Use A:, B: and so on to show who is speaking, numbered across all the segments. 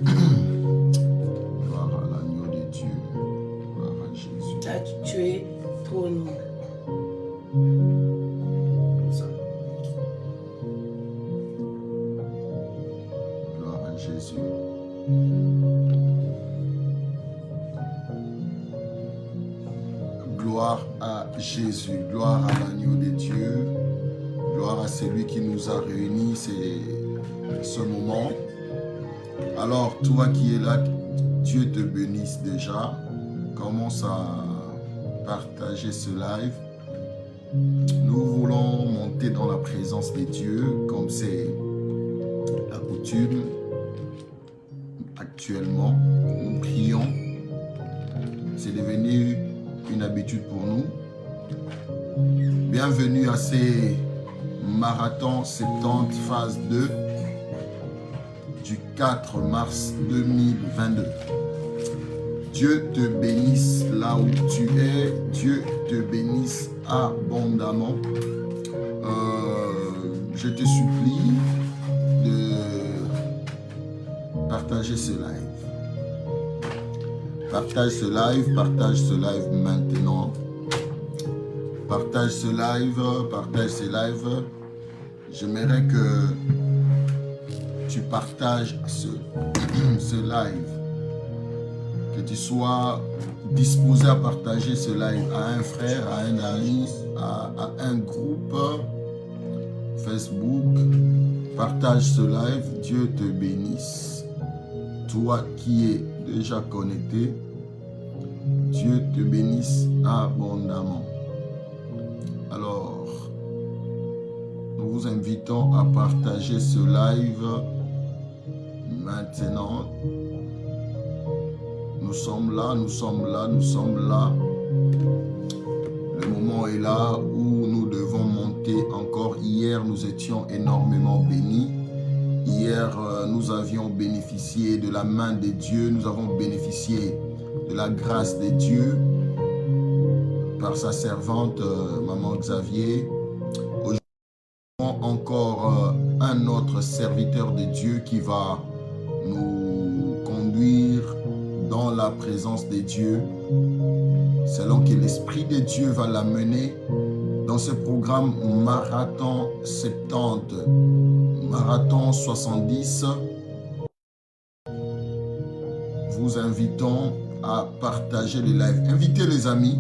A: Gloire à l'agneau de Dieu. Gloire à Jésus.
B: Tu as tué trop nous. Comme ça.
A: Gloire à Jésus. Gloire à Jésus. Gloire à l'agneau de Dieu. Gloire à celui qui nous a réunis ce moment. Alors, toi qui es là, Dieu te bénisse déjà. Commence à partager ce live. Nous voulons monter dans la présence de Dieu, comme c'est la coutume. Actuellement, nous prions. C'est devenu une habitude pour nous. Bienvenue à ces marathons 70 phase 2 du 4 mars 2022. Dieu te bénisse là où tu es. Dieu te bénisse abondamment. Je te supplie de partager ce live. Partage ce live maintenant. Partage ce live. J'aimerais que tu partages ce live. Que tu sois disposé à partager ce live à un frère, à un ami, à un groupe Facebook. Partage ce live. Dieu te bénisse. Toi qui es déjà connecté, Dieu te bénisse abondamment. Alors, nous vous invitons à partager ce live maintenant. Nous sommes là. Le moment est là où nous devons monter encore. Hier, nous étions énormément bénis. Hier, nous avions bénéficié de la main de Dieu. Nous avons bénéficié de la grâce de Dieu par sa servante, Maman Xavier. Aujourd'hui, nous avons encore un autre serviteur de Dieu qui va nous conduire dans la présence de Dieu, selon que l'Esprit de Dieu va l'amener dans ce programme Marathon 70, Marathon 70. Vous invitons à partager le live. Invitez les amis.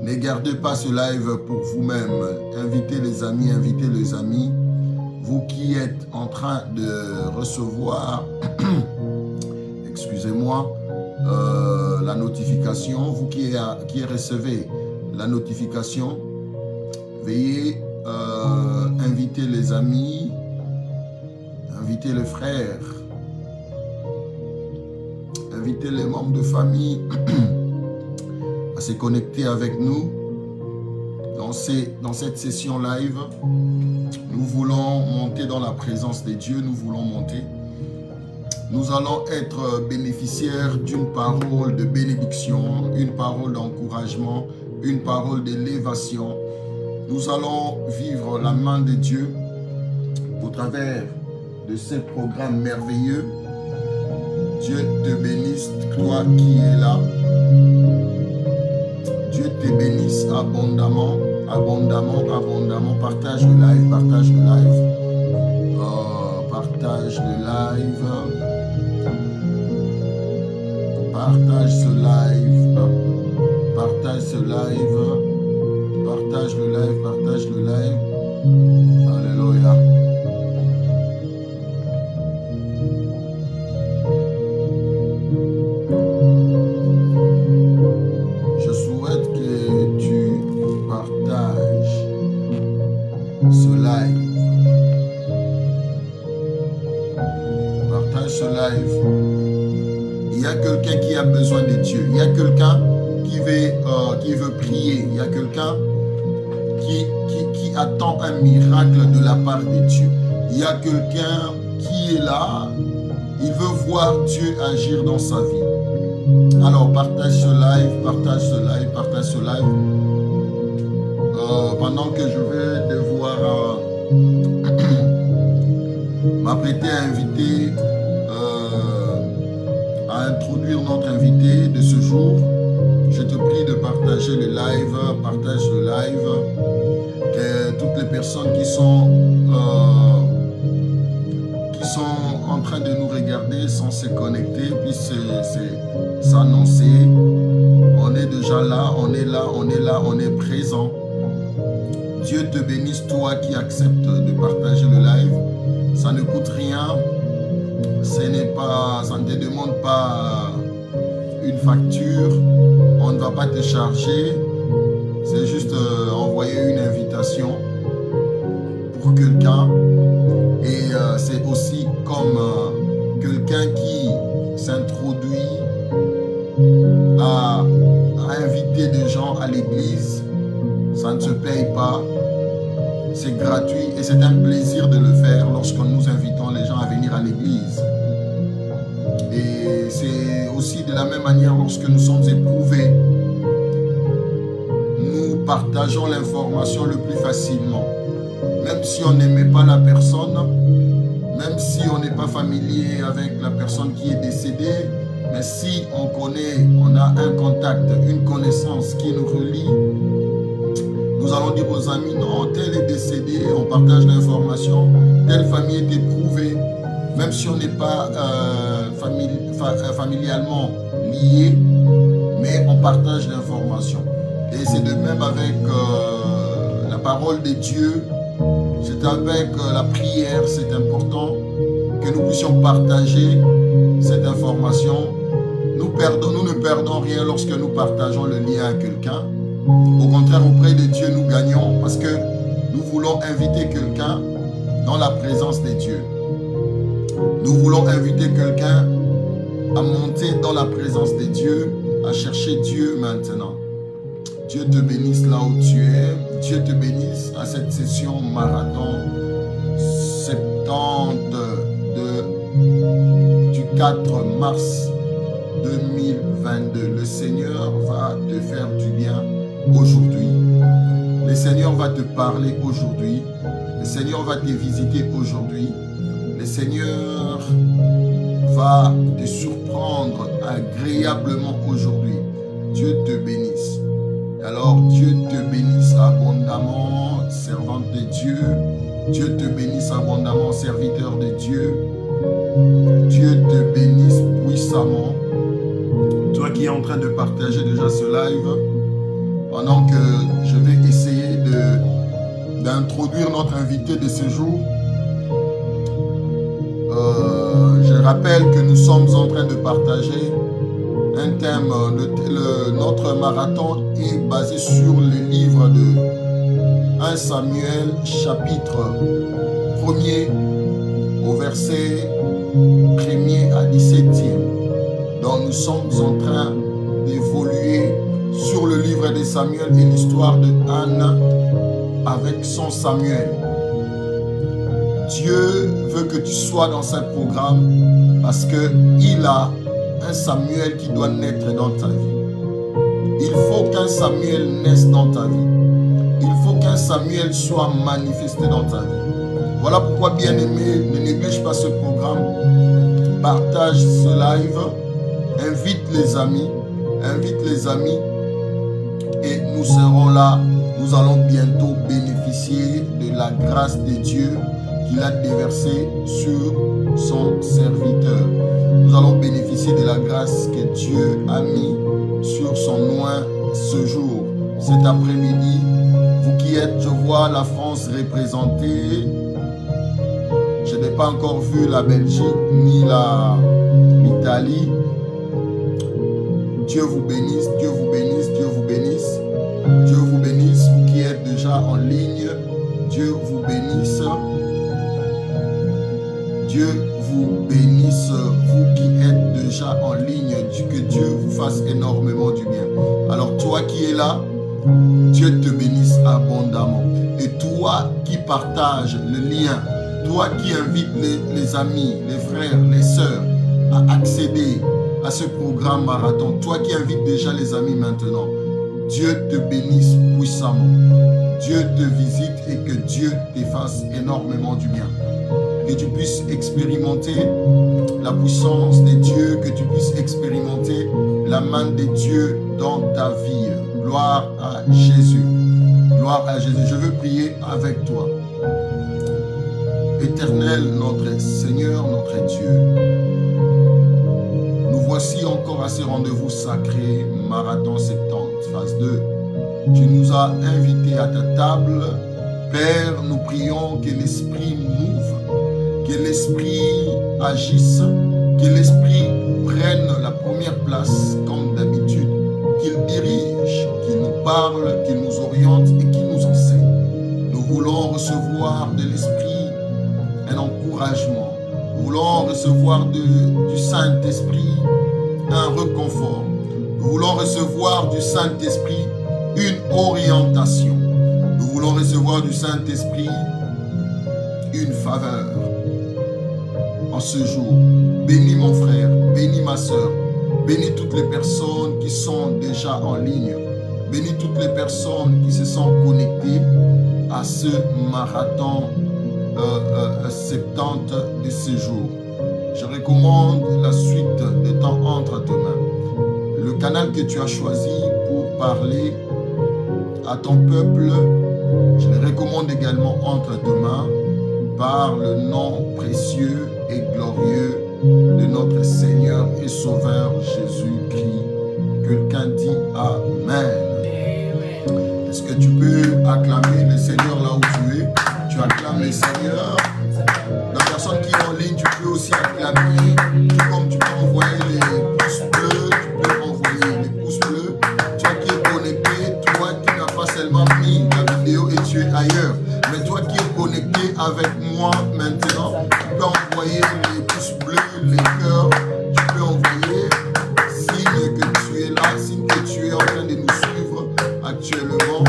A: Ne gardez pas ce live pour vous-même. Invitez les amis. Vous qui êtes en train de recevoir excusez-moi, la notification, vous qui recevez la notification, veuillez inviter les amis, inviter les frères, inviter les membres de famille à se connecter avec nous dans cette session live. Nous voulons monter dans la présence de Dieu, Nous allons être bénéficiaires d'une parole de bénédiction, une parole d'encouragement, une parole d'élévation. Nous allons vivre la main de Dieu au travers de ce programme merveilleux. Dieu te bénisse, toi qui es là. Dieu te bénisse abondamment. Partage le live. Partage le live. Alléluia. Je souhaite que tu partages ce live. Partage ce live. Il y a quelqu'un qui a besoin de Dieu. Il y a quelqu'un qui veut prier. Il y a quelqu'un qui attend un miracle de la part de Dieu. Il y a quelqu'un qui est là. Il veut voir Dieu agir dans sa vie. Alors partage ce live. Pendant que je vais devoir m'apprêter à inviter, à introduire notre invité de ce jour. Je te prie de partager le live, partage le live, que toutes les personnes qui sont en train de nous regarder sans se connecter puissent s'annoncer. On est déjà là, on est là, on est là, on est présent. Dieu te bénisse, toi qui acceptes de partager le live. Ça ne coûte rien. Ça ne te demande pas une facture. On ne va pas te charger. C'est juste envoyer une invitation pour quelqu'un. Et c'est aussi comme quelqu'un qui s'introduit à inviter des gens à l'église. Ça ne se paye pas. C'est gratuit et c'est un plaisir de le faire lorsque nous invitons les gens à venir à l'église. Et c'est aussi de la même manière lorsque nous sommes éprouvés. Nous partageons l'information le plus facilement. Même si on n'aimait pas la personne, même si on n'est pas familier avec la personne qui est décédée, mais si on connaît, on a un contact, une connaissance qui nous relie, nous allons dire aux amis, non, tel est décédé, on partage l'information, telle famille est éprouvée, même si on n'est pas familialement lié, mais on partage l'information. Et c'est de même avec la parole de Dieu, c'est avec la prière, c'est important que nous puissions partager cette information. Nous ne perdons rien lorsque nous partageons le lien à quelqu'un. Au contraire, auprès de Dieu, nous gagnons parce que nous voulons inviter quelqu'un dans la présence de Dieu. Nous voulons inviter quelqu'un à monter dans la présence de Dieu, à chercher Dieu maintenant. Dieu te bénisse là où tu es. Dieu te bénisse à cette session marathon 70 du 4 mars 2022. Le Seigneur va te faire du bien aujourd'hui. Le Seigneur va te parler aujourd'hui. Le Seigneur va te visiter aujourd'hui. Le Seigneur va te surprendre agréablement aujourd'hui. Dieu te bénisse. Alors Dieu te bénisse abondamment, servante de Dieu. Dieu te bénisse abondamment, serviteur de Dieu. Dieu te bénisse puissamment. Toi qui es en train de partager déjà ce live, pendant que je vais essayer d'introduire notre invité de ce jour, je rappelle que nous sommes en train de partager un thème. Notre marathon est basé sur le livre de 1 Samuel, chapitre 1er, au verset 1er à 17e. Donc nous sommes en train d'évoluer sur le livre de Samuel et l'histoire de Anne avec son Samuel. Dieu veut que tu sois dans ce programme parce qu'il a un Samuel qui doit naître dans ta vie. Il faut qu'un Samuel naisse dans ta vie. Il faut qu'un Samuel soit manifesté dans ta vie. Voilà pourquoi, bien-aimé, ne néglige pas ce programme. Partage ce live. Invite les amis. Et nous serons là. Nous allons bientôt bénéficier de la grâce de Dieu qu'il a déversée sur son serviteur. Nous allons bénéficier de la grâce que Dieu a mis sur son oint ce jour, cet après-midi. Vous qui êtes, je vois la France représentée. Je n'ai pas encore vu la Belgique ni l'Italie. Dieu vous bénisse, Dieu vous bénisse, Dieu vous bénisse. Dieu vous bénisse, vous qui êtes déjà en ligne. Dieu vous bénisse. Dieu vous bénisse, vous qui êtes déjà en ligne, que Dieu vous fasse énormément du bien. Alors toi qui es là, Dieu te bénisse abondamment. Et toi qui partages le lien, toi qui invites les amis, les frères, les sœurs à accéder à ce programme marathon, toi qui invites déjà les amis maintenant, Dieu te bénisse puissamment. Dieu te visite et que Dieu te fasse énormément du bien. que tu puisses expérimenter la puissance des dieux, que tu puisses expérimenter la main des dieux dans ta vie. Gloire à Jésus. Gloire à Jésus. Je veux prier avec toi. Éternel, notre Seigneur, notre Dieu, nous voici encore à ce rendez-vous sacré, Marathon 70, phase 2. Tu nous as invités à ta table. Père, nous prions que l'Esprit mouve, que l'Esprit agisse, que l'Esprit prenne la première place comme d'habitude, qu'il dirige, qu'il nous parle, qu'il nous oriente et qu'il nous enseigne. Nous voulons recevoir de l'Esprit un encouragement. Nous voulons recevoir du Saint-Esprit un réconfort. Nous voulons recevoir du Saint-Esprit une orientation. Nous voulons recevoir du Saint-Esprit une faveur. En ce jour, bénis mon frère, bénis ma soeur, bénis toutes les personnes qui sont déjà en ligne, bénis toutes les personnes qui se sont connectées à ce marathon 70 de ce jour. Je recommande la suite des temps entre tes mains. Le canal que tu as choisi pour parler à ton peuple, je le recommande également entre tes mains par le nom précieux et glorieux de notre Seigneur et Sauveur Jésus-Christ. Quelqu'un dit Amen. Est-ce que tu peux acclamer le Seigneur là où tu es? Tu acclames le Seigneur. La personne qui est en ligne, tu peux aussi acclamer. Tout comme tu peux envoyer les pouces bleus, tu peux envoyer les pouces bleus. Toi qui es connecté, toi qui n'as pas seulement mis la vidéo et tu es ailleurs, mais toi qui es connecté avec moi maintenant, tu peux envoyer les pouces bleus, les cœurs. Tu peux envoyer signe que tu es là, signe que tu es en train de nous suivre actuellement.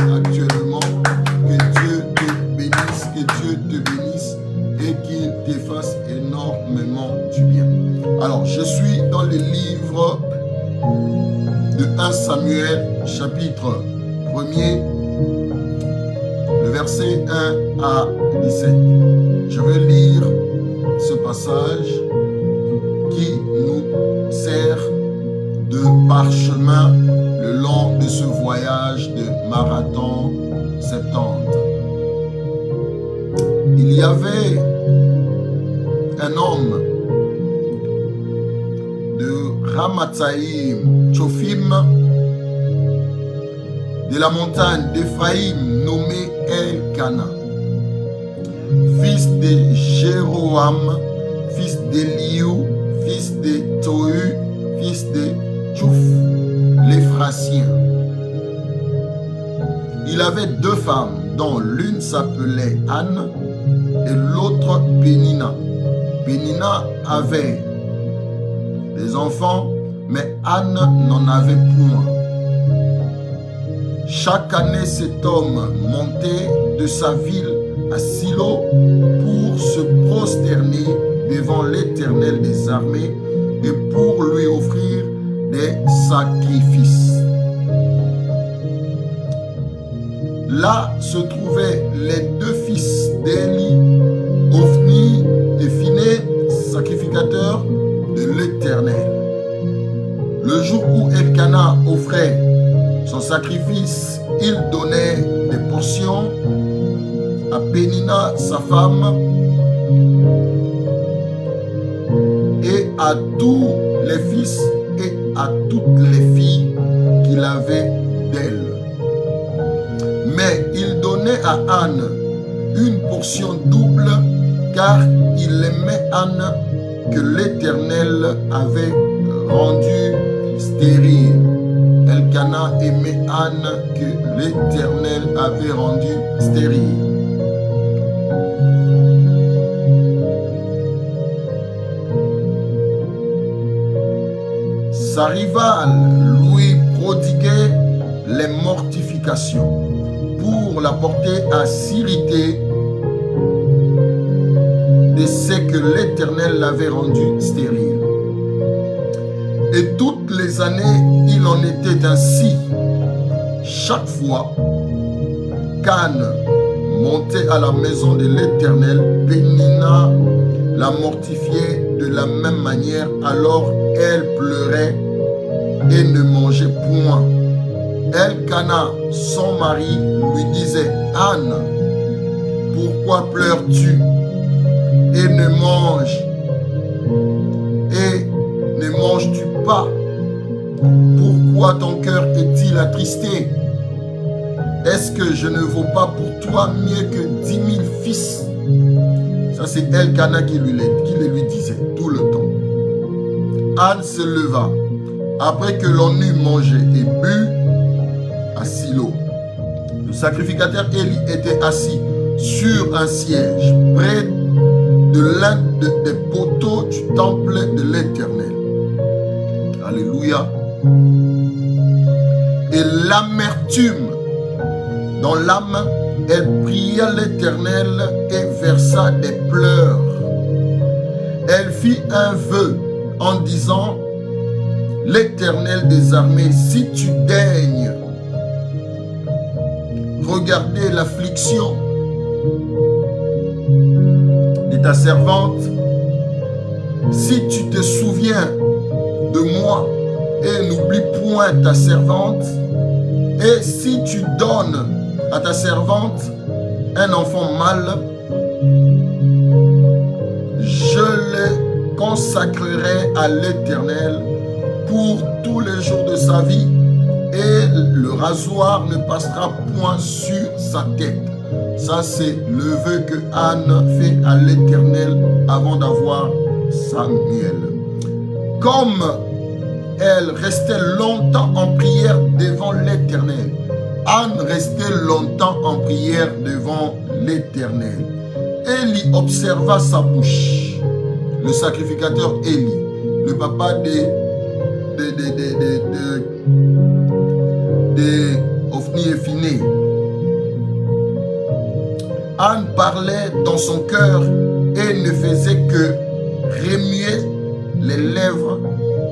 A: Que Dieu te bénisse, que Dieu te bénisse et qu'il te fasse énormément du bien. Alors, je suis dans le livre de 1 Samuel, chapitre 1er, le verset 1 à 17. Je vais lire ce passage qui nous sert de parchemin le long de ce voyage de marathon 70. Il y avait un homme de Ramathaïm, Tsophim, de la montagne d'Éphraïm, nommé Elkana, fils de Jéroham, fils d'Eliou, fils de Tohu, fils de Tchouf, l'Éphrasien. Il avait deux femmes, dont l'une s'appelait Anne et l'autre Pénina. Pénina avait des enfants, mais Anne n'en avait point. Chaque année, cet homme montait de sa ville à Silo pour se prosterner devant l'Éternel des armées et pour lui offrir des sacrifices. Là se trouvaient les deux fils d'Éli, Ophni et Phiné, sacrificateurs de l'Éternel. Le jour où Elkana offrait son sacrifice, il donnait des portions à Pénina, sa femme, et à tous les fils et à toutes les filles qu'il avait d'elle. Mais il donnait à Anne une portion double, car il aimait Anne que l'Éternel avait rendue stérile. Elkana aimait Anne que l'Éternel avait rendue stérile. Sa rivale lui prodiguait les mortifications pour la porter à s'irriter de ce que l'Éternel l'avait rendu stérile. Et toutes les années, il en était ainsi. Chaque fois qu'Anne montait à la maison de l'Éternel, Pénina la mortifiait de la même manière. Alors elle pleurait et ne mangeait point. Elkana, son mari, lui disait: Anne, pourquoi pleures-tu et ne manges-tu pas? Pourquoi ton cœur est-il attristé? Est-ce que je ne vaux pas pour toi mieux que 10 000 fils? Ça, c'est Elkana qui le lui disait tout le temps. Anne se leva, après que l'on eut mangé et bu à Silo. Le sacrificateur Élie était assis sur un siège près de l'un des poteaux du temple de l'Éternel. Alléluia. Et l'amertume dans l'âme, elle pria l'Éternel et versa des pleurs. Elle fit un vœu en disant: L'Éternel des armées, si tu daignes regarder l'affliction de ta servante, si tu te souviens de moi et n'oublie point ta servante, et si tu donnes à ta servante un enfant mâle, je le consacrerai à l'Éternel pour tous les jours de sa vie, et le rasoir ne passera point sur sa tête. Ça, c'est le vœu que Anne fait à l'Éternel avant d'avoir Samuel. Comme elle restait longtemps en prière devant l'Éternel, Anne restait longtemps en prière devant l'Éternel. Élie observa sa bouche. Le sacrificateur Élie, le papa de Ophni et Phiné. Anne parlait dans son cœur et ne faisait que remuer les lèvres,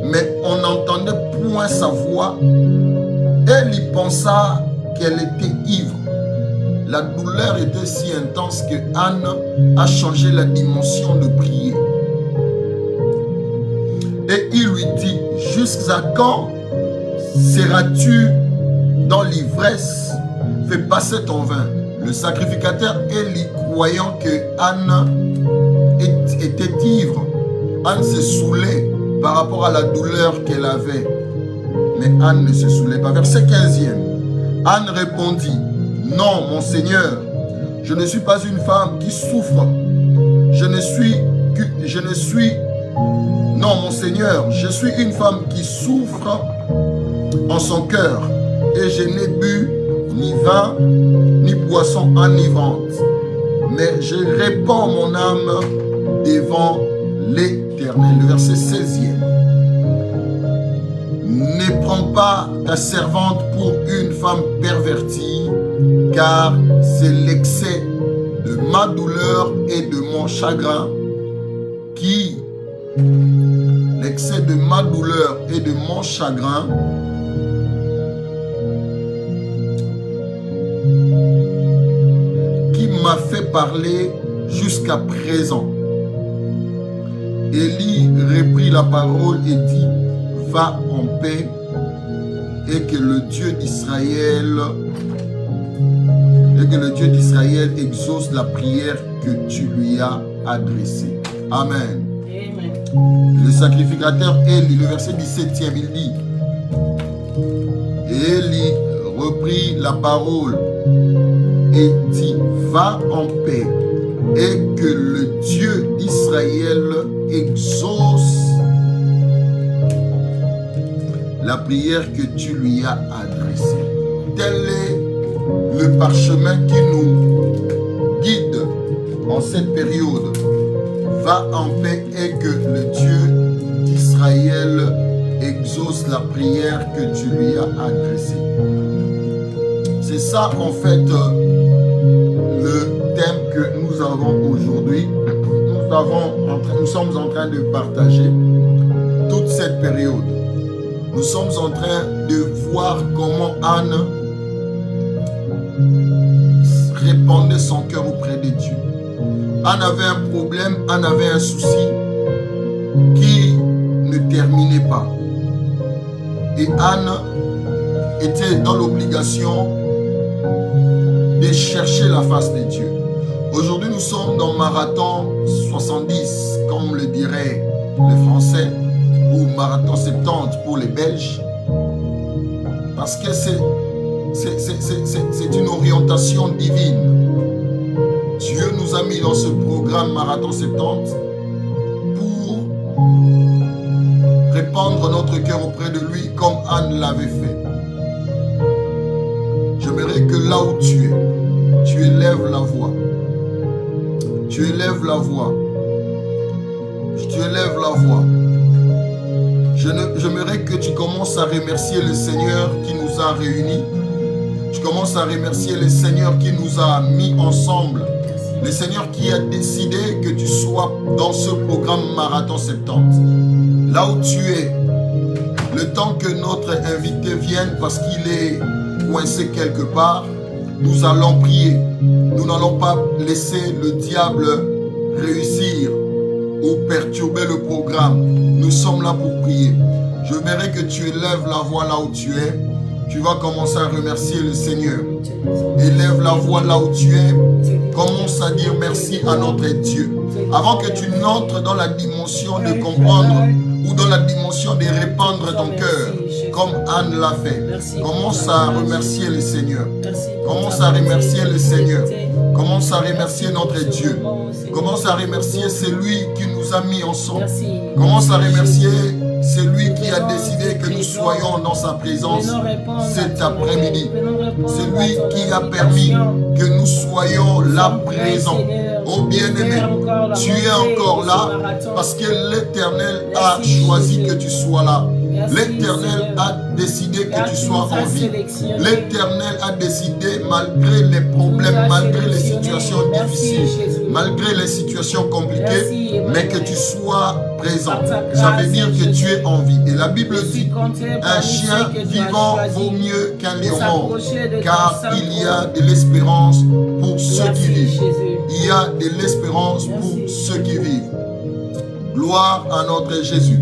A: mais on n'entendait point sa voix. Elle y pensa qu'elle était ivre. La douleur était si intense que Anne a changé la dimension de prier. Et il lui dit: jusqu'à quand seras-tu dans l'ivresse? Fais passer ton vin. Le sacrificateur Élie, croyant que Anne était ivre, Anne se saoulait par rapport à la douleur qu'elle avait. Mais Anne ne se saoulait pas. Verset 15e. Anne répondit: non, mon Seigneur, je ne suis pas une femme qui souffre. Non, mon Seigneur, je suis une femme qui souffre en son cœur, et je n'ai bu ni vin, ni boisson enivrante, mais je répands mon âme devant l'Éternel. Le verset 16e. Ne prends pas ta servante pour une femme pervertie, car c'est l'excès de ma douleur et de mon chagrin qui m'a fait parler jusqu'à présent. Élie reprit la parole et dit: va en paix, et que le Dieu d'Israël exauce la prière que tu lui as adressée. Amen.
B: Amen.
A: Le sacrificateur Élie, le verset 17e, il dit: Élie reprit la parole et dit: va en paix, et que le Dieu d'Israël exauce la prière que tu lui as adressée. Tel est le parchemin qui nous guide en cette période. Va en paix, et que le Dieu d'Israël exauce la prière que tu lui as adressée. C'est ça en fait le thème que nous avons aujourd'hui. Nous sommes en train de partager toute cette période. Nous sommes en train de voir comment Anne répandait son cœur auprès de Dieu. Anne avait un problème, Anne avait un souci qui ne terminait pas. Et Anne était dans l'obligation de chercher la face de Dieu. Aujourd'hui, nous sommes dans Marathon 70, comme le diraient les Français, ou Marathon 70 pour les Belges, parce que c'est une orientation divine. Dieu nous a mis dans ce programme Marathon 70 pour répandre notre cœur auprès de lui comme Anne l'avait fait. J'aimerais que là où tu élèves la voix. Tu élèves la voix. Tu élèves la voix. J'aimerais que tu commences à remercier le Seigneur qui nous a réunis. Tu commences à remercier le Seigneur qui nous a mis ensemble. Le Seigneur qui a décidé que tu sois dans ce programme Marathon 70. Là où tu es, le temps que notre invité vienne parce qu'il est coincé quelque part, nous allons prier. Nous n'allons pas laisser le diable réussir ou perturber le programme. Nous sommes là pour prier. Je verrai que tu élèves la voix là où tu es. Tu vas commencer à remercier le Seigneur. Élève la voix là où tu es. Commence à dire merci à notre Dieu. Avant que tu n'entres dans la dimension de comprendre ou dans la dimension de répandre ton cœur, comme Anne l'a fait. Commence à remercier le Seigneur. Commence à remercier le Seigneur. Commence à remercier notre Dieu. Commence à remercier celui qui nous a mis ensemble. Commence à remercier celui qui a décidé que nous soyons dans sa présence cet après-midi. Celui qui a permis que nous soyons là présents. Oh bien-aimé, tu es encore là parce que l'Éternel a choisi que tu sois là. L'Éternel a décidé que tu sois en vie. L'Éternel a décidé, malgré les problèmes, malgré les situations difficiles, malgré les situations compliquées, mais que tu sois présent. Ça veut dire que tu es en vie. Et la Bible dit, un chien vivant vaut mieux qu'un lion mort, car il y a de l'espérance pour ceux qui vivent. Il y a de l'espérance pour ceux qui vivent. Gloire à notre Jésus.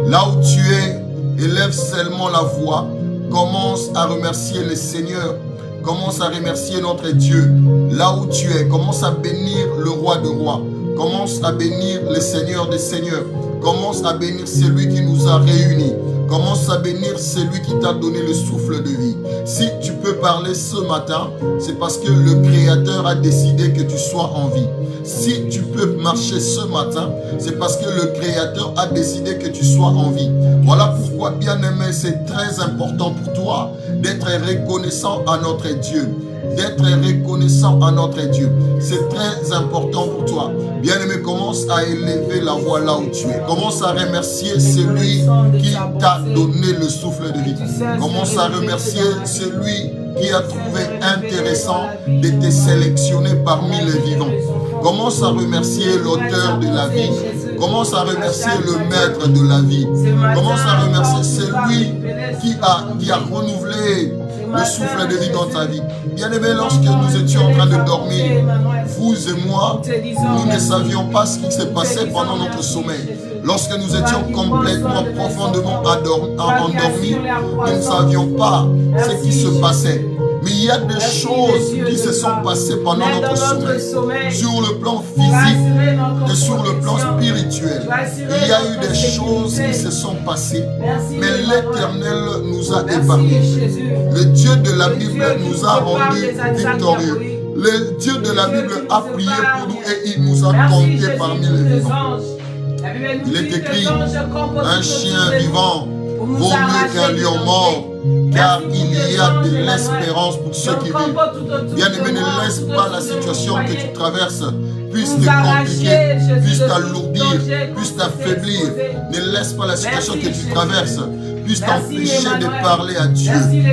A: Là où tu es, élève seulement la voix. Commence à remercier le Seigneur. Commence à remercier notre Dieu. Là où tu es, commence à bénir le roi de rois. Commence à bénir le Seigneur des seigneurs. Commence à bénir celui qui nous a réunis. Commence à bénir celui qui t'a donné le souffle de vie. Si tu peux parler ce matin, c'est parce que le Créateur a décidé que tu sois en vie. Si tu peux marcher ce matin, c'est parce que le Créateur a décidé que tu sois en vie. Voilà pourquoi, bien-aimé, c'est très important pour toi d'être reconnaissant à notre Dieu. D'être reconnaissant à notre Dieu. C'est très important pour toi. Bien-aimé, commence à élever la voix là où tu es. Commence à remercier celui qui t'a donné le souffle de vie. Commence à remercier celui qui a trouvé intéressant de te sélectionner parmi les vivants. Commence à remercier l'auteur de la vie. Commence à remercier le maître de la vie. Commence à remercier celui qui a renouvelé le souffle de vie dans ta vie. Bien-aimé, lorsque nous étions en train de dormir, vous et moi, nous ne savions pas ce qui se passait pendant notre sommeil. Lorsque nous étions complètement, profondément endormis, nous ne savions pas ce qui se passait. Mais il y a des choses qui se sont passées pendant notre sommeil, sur le plan physique et sur le plan spirituel. Il y a eu des choses qui se sont passées, mais l'Éternel nous a épargnés. Le Dieu de la Bible nous a rendus victorieux. Le Dieu de la Bible a prié pour nous et il nous a comptés parmi les vivants. Il est écrit, un chien vivant vaut mieux qu'un lion mort, car il y a de l'espérance pour ceux qui vivent. Bien-aimé, ne laisse pas la situation que tu traverses puisse te compliquer, puisse t'alourdir, puisse t'affaiblir. Ne laisse pas la situation que tu traverses puisse t'empêcher de parler à Dieu.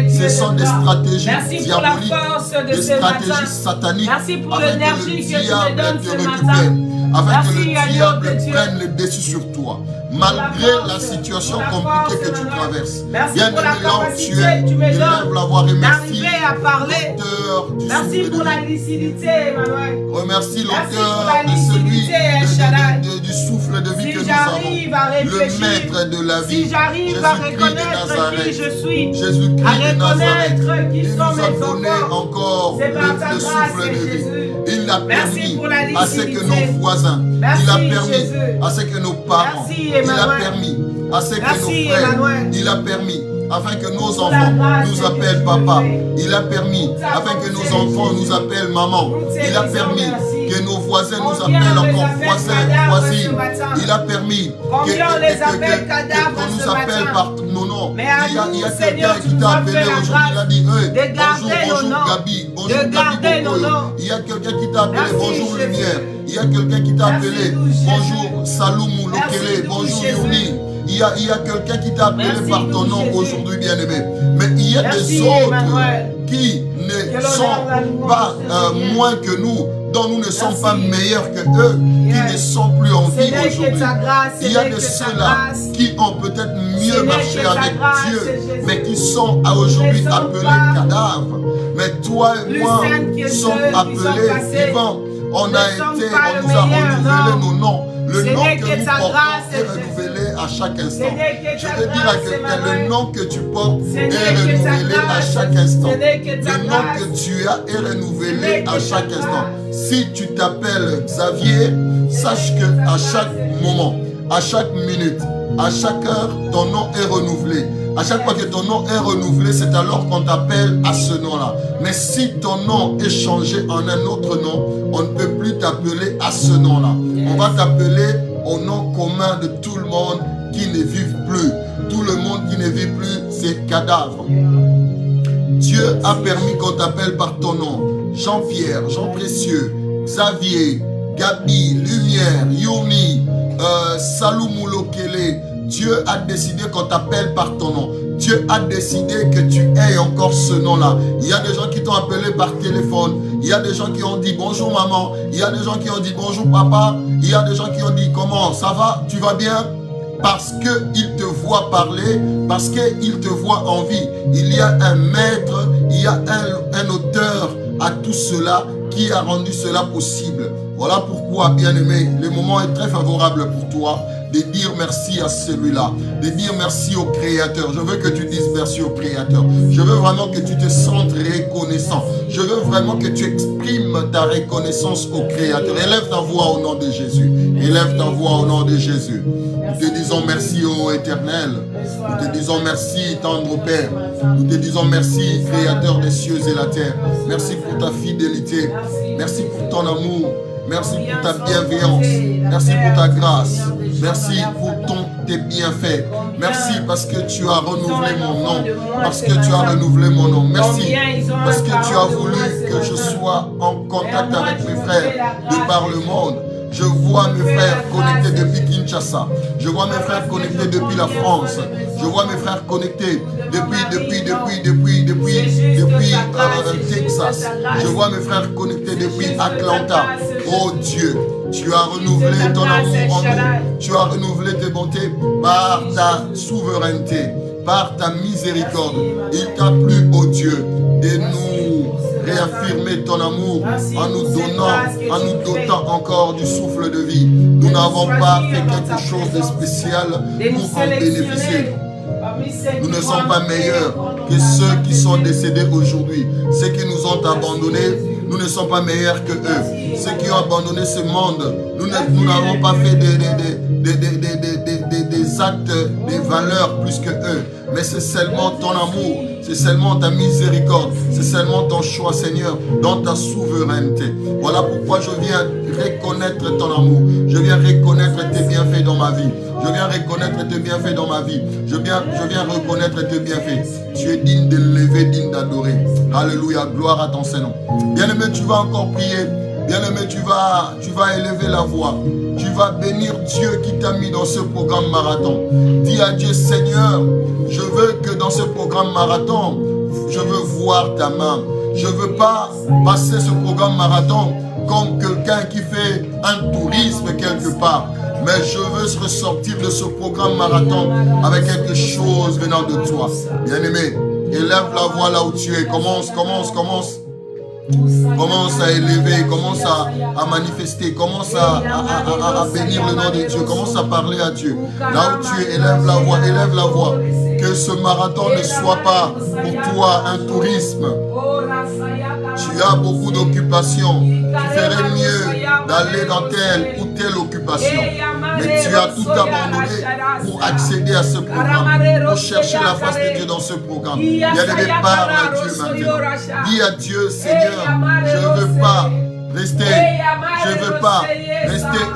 A: Ce sont des stratégies diaboliques, des stratégies sataniques, afin que le diable te récupère, afin que le diable prenne le dessus sur toi. malgré la situation compliquée que tu traverses. Bien-aimé, tu
B: élève
A: la voix, remercie
B: à parler.
A: l'auteur du
B: Merci
A: souffle
B: pour
A: de
B: la
A: vie.
B: lucidité, Emmanuel.
A: Remercie
B: Merci
A: l'auteur
B: pour la
A: de celui
B: lucidité, El Shaddai.
A: du souffle de vie
B: Si
A: que nous
B: j'arrive à
A: avons. Le
B: réfléchir,
A: maître de la vie.
B: si j'arrive à
A: Jésus-Christ de
B: reconnaître qui
A: Nazareth.
B: je suis,
A: Jésus-Christ
B: à
A: de Nazareth.
B: reconnaître qui
A: Il
B: sont
A: nous a
B: mes
A: donné
B: enfants,
A: encore
B: c'est par ta
A: le
B: grâce,
A: souffle de vie.
B: Jésus.
A: Il a
B: Merci
A: permis
B: pour la
A: à ce que
B: lucidité.
A: nos voisins,
B: Merci,
A: il a permis
B: Jésus.
A: à ce que nos parents,
B: Merci,
A: il a
B: Emmanuel.
A: permis à ce que
B: Merci,
A: nos frères,
B: Emmanuel.
A: il a permis afin que nos
B: Pour la
A: enfants
B: grâce
A: nous
B: que
A: appellent
B: tu
A: papa.
B: fais.
A: Il a permis afin que nos enfants nous appellent maman. Il a permis que nos voisins nous
B: Combien
A: appellent
B: on les
A: encore
B: appelle
A: voisins,
B: cadavres
A: voisines.
B: ce matin?
A: Il a permis
B: Combien on les appelle cadavres
A: qu'on nous
B: ce
A: appelle
B: matin?
A: par nos noms.
B: Mais à
A: Il y a
B: nous,
A: quelqu'un
B: Seigneur, tu
A: qui
B: nous
A: t'a
B: as
A: appelé
B: fait la
A: aujourd'hui. Il a
B: grâce
A: dit
B: de garder nos
A: bonjour
B: noms.
A: Gabi, bonjour
B: De garder
A: Gabi
B: nos
A: Bokoyo.
B: noms.
A: Il y a quelqu'un qui t'a appelé
B: Merci,
A: bonjour
B: Jésus.
A: Lumière. Il y a quelqu'un qui t'a
B: Merci,
A: appelé
B: nous, Jésus.
A: bonjour Saloumou Lokele,
B: Merci, nous,
A: bonjour
B: Jésus.
A: Youni. Il y a quelqu'un qui t'a appelé
B: Merci,
A: par ton
B: nous,
A: nom
B: Jésus.
A: aujourd'hui, bien-aimé. Mais il y a
B: Merci,
A: des autres
B: Emmanuel.
A: qui ne
B: l'honneur,
A: sont
B: la louange
A: pas
B: te reviennent.
A: moins que nous, dont nous ne sommes
B: Merci.
A: pas meilleurs que eux, qui
B: Yes.
A: ne sont plus en
B: Ce
A: vie
B: n'est que
A: aujourd'hui.
B: ta grâce, ce
A: Il y a
B: n'est
A: de
B: que ta
A: ceux-là
B: grâce.
A: qui ont peut-être
B: Ce
A: mieux
B: n'est
A: marché
B: que ta
A: avec
B: grâce,
A: Dieu,
B: Jésus.
A: mais qui sont à aujourd'hui
B: Nous ne sommes
A: appelés
B: pas
A: cadavres. Mais toi et
B: plus
A: moi
B: saints que
A: sommes
B: ceux qui sont
A: appelés
B: passés.
A: vivants. On
B: Nous
A: a
B: ne sommes
A: été,
B: pas
A: on
B: le
A: nous a
B: meilleur,
A: renouvelé
B: non.
A: nos noms. Le
B: Ce
A: nom
B: n'est
A: que
B: que
A: nous
B: ta
A: portons
B: grâce,
A: est renouvelé à chaque instant.
B: n'est que
A: Je
B: ta
A: veux dire à
B: grâce,
A: quelqu'un,
B: Emmanuel.
A: le nom que tu portes
B: Ce
A: est
B: n'est que ta
A: renouvelé à
B: grâce.
A: chaque instant.
B: Ce n'est que ta
A: Le nom
B: grâce.
A: que tu as est renouvelé
B: Ce n'est que
A: à
B: ta
A: chaque
B: grâce.
A: instant. Si tu t'appelles Xavier, sache que à chaque moment, à chaque minute, à chaque heure, ton nom est renouvelé. À chaque fois que ton nom est renouvelé, c'est alors qu'on t'appelle à ce nom-là. Mais si ton nom est changé en un autre nom, on ne peut plus t'appeler à ce nom-là. On va t'appeler au nom commun de tout le monde qui ne vit plus. Tout le monde qui ne vit plus, c'est cadavre. Dieu a permis qu'on t'appelle par ton nom. Jean-Pierre, Jean Précieux, Xavier, Gabi, Lumière, Youni, Saloumou Lokele. Dieu a décidé qu'on t'appelle par ton nom. Dieu a décidé que tu aies encore ce nom-là. Il y a des gens qui t'ont appelé par téléphone. Il y a des gens qui ont dit bonjour maman. Il y a des gens qui ont dit bonjour papa. Il y a des gens qui ont dit comment ça va, tu vas bien? Parce qu'ils te voient parler, parce qu'ils te voient en vie. Il y a un maître, il y a un auteur à tout cela qui a rendu cela possible. Voilà pourquoi, bien-aimé, le moment est très favorable pour toi de dire merci à celui-là, de dire merci au Créateur. Je veux que tu dises merci au Créateur. Je veux vraiment que tu te sentes reconnaissant. Je veux vraiment que tu exprimes ta reconnaissance au Créateur. Élève ta voix au nom de Jésus. Élève ta voix au nom de Jésus. Nous te disons merci ô Éternel. Nous te disons merci tendre Père. Nous te disons merci Créateur des cieux et la terre. Merci pour ta fidélité. Merci pour ton amour. Merci pour ta bienveillance. Merci pour ta grâce. Merci pour tes bienfaits. Merci parce que tu as renouvelé mon nom. Parce que tu as renouvelé mon nom. Merci parce que tu as voulu que je sois en contact avec mes frères de par le monde. Je vois mes frères connectés depuis Kinshasa. Je vois mes frères connectés depuis la France. Je vois mes frères connectés depuis Texas. Je vois mes frères connectés depuis Atlanta. Oh Dieu, tu as renouvelé ton amour en nous. Tu as renouvelé tes bontés par ta souveraineté, par ta miséricorde. Il t'a plu, oh Dieu, de nous réaffirmer ton amour en nous donnant, en nous dotant encore du souffle de vie. Nous n'avons pas fait quelque chose de spécial pour en bénéficier. Nous ne sommes pas meilleurs que ceux qui sont décédés aujourd'hui. Ceux qui nous ont abandonnés, nous ne sommes pas meilleurs que eux. Ceux qui ont abandonné ce monde, nous n'avons pas fait des actes, des valeurs plus que eux. Mais c'est seulement ton amour, c'est seulement ta miséricorde, c'est seulement ton choix, Seigneur, dans ta souveraineté. Voilà pourquoi je viens reconnaître ton amour. Je viens reconnaître tes bienfaits dans ma vie. Je viens reconnaître tes bienfaits dans ma vie. Je viens reconnaître tes bienfaits. Tu es digne de lever, digne d'adorer. Alléluia, gloire à ton Saint-Nom. Bien-aimé, tu vas encore prier. Bien-aimé, tu vas élever la voix. Tu vas bénir Dieu qui t'a mis dans ce programme marathon. Dis à Dieu, Seigneur, je veux que dans ce programme marathon, je veux voir ta main. Je ne veux pas passer ce programme marathon comme quelqu'un qui fait un tourisme quelque part. Mais je veux ressortir de ce programme marathon avec quelque chose venant de toi. Bien-aimé, élève la voix là où tu es. Commence à élever, commence à manifester, commence à bénir le nom de Dieu, commence à parler à Dieu. Là où tu es, élève la voix, élève la voix. Que ce marathon ne soit pas pour toi un tourisme. Tu as beaucoup d'occupations. Tu ferais mieux d'aller dans telle ou telle occupation. Mais tu as tout abandonné pour accéder à ce programme, pour chercher la face de Dieu dans ce programme. Il y a des départs à Dieu maintenant. Dis à Dieu, Seigneur, je ne veux pas rester,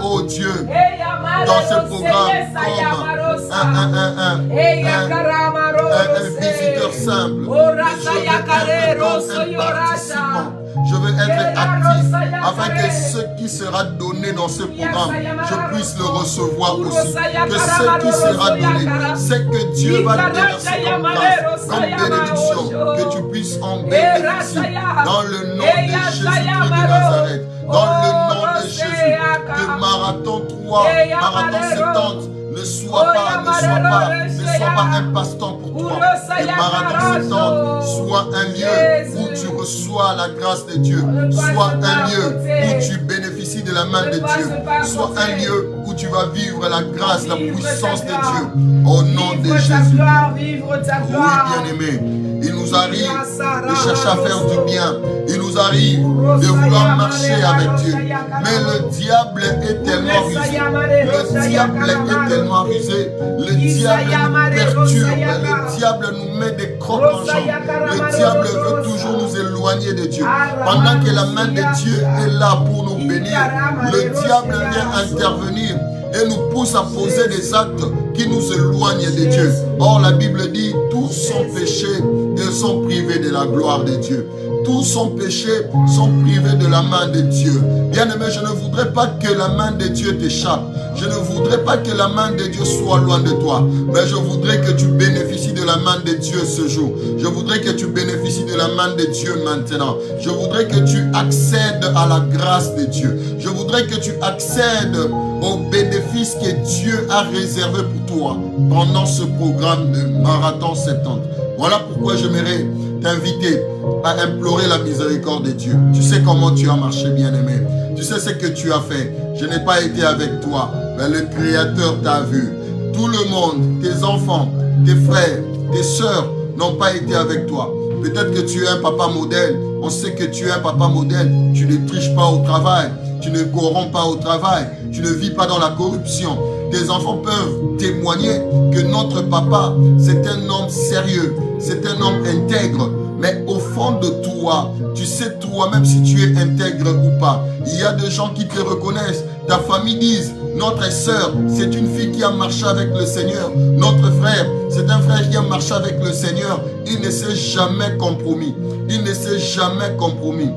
A: oh Dieu, dans ce programme comme un visiteur simple. Je veux être actif afin que ce qui sera donné dans ce programme, je puisse le recevoir aussi. Que ce qui sera donné, c'est que Dieu va déverser comme grâce, comme bénédiction, que tu puisses en bénéficier. Dans le nom de Jésus-Christ de Nazareth, dans le nom de Jésus, que Marathon 3, Marathon 70, ne sois pas un passe-temps pour toi. Que Marathon 70 soit un lieu où tu reçois la grâce de Dieu. Soit un lieu où tu bénéficies de la main de Dieu. Soit un lieu où tu vas vivre la grâce, la puissance de Dieu. Au nom de Jésus. Oui, bien-aimé. Il nous arrive de chercher à faire du bien. Il nous arrive de vouloir marcher avec Dieu. Mais le diable est tellement rusé. Le diable est tellement rusé. Le diable nous perturbe. Le diable nous met des crocs en jambes. Le diable veut toujours nous éloigner de Dieu. Pendant que la main de Dieu est là pour nous bénir, le diable vient intervenir et nous pousse à poser des actes qui nous éloignent de Dieu. Or, la Bible dit, tous sont péchés et sont privés de la gloire de Dieu. Tous sont péchés, sont privés de la main de Dieu. Bien-aimé, je ne voudrais pas que la main de Dieu t'échappe. Je ne voudrais pas que la main de Dieu soit loin de toi. Mais je voudrais que tu bénéficies de la main de Dieu ce jour. Je voudrais que tu bénéficies de la main de Dieu maintenant. Je voudrais que tu accèdes à la grâce de Dieu. Je voudrais que tu accèdes aux bénéfices que Dieu a réservés pour toi pendant ce programme de Marathon 70. Voilà pourquoi j'aimerais t'inviter à implorer la miséricorde de Dieu. Tu sais comment tu as marché, bien-aimé. Tu sais ce que tu as fait. Je n'ai pas été avec toi, mais le Créateur t'a vu. Tout le monde, tes enfants, tes frères, tes sœurs n'ont pas été avec toi. Peut-être que tu es un papa modèle. On sait que tu es un papa modèle. Tu ne triches pas au travail. Tu ne corromps pas au travail. Tu ne vis pas dans la corruption. Tes enfants peuvent témoigner que notre papa, c'est un homme sérieux. C'est un homme intègre. Mais au fond de toi, tu sais toi-même si tu es intègre ou pas. Il y a des gens qui te reconnaissent. Ta famille dit, notre sœur, c'est une fille qui a marché avec le Seigneur. Notre frère, c'est un frère qui a marché avec le Seigneur. Il ne s'est jamais compromis. Il ne s'est jamais compromis.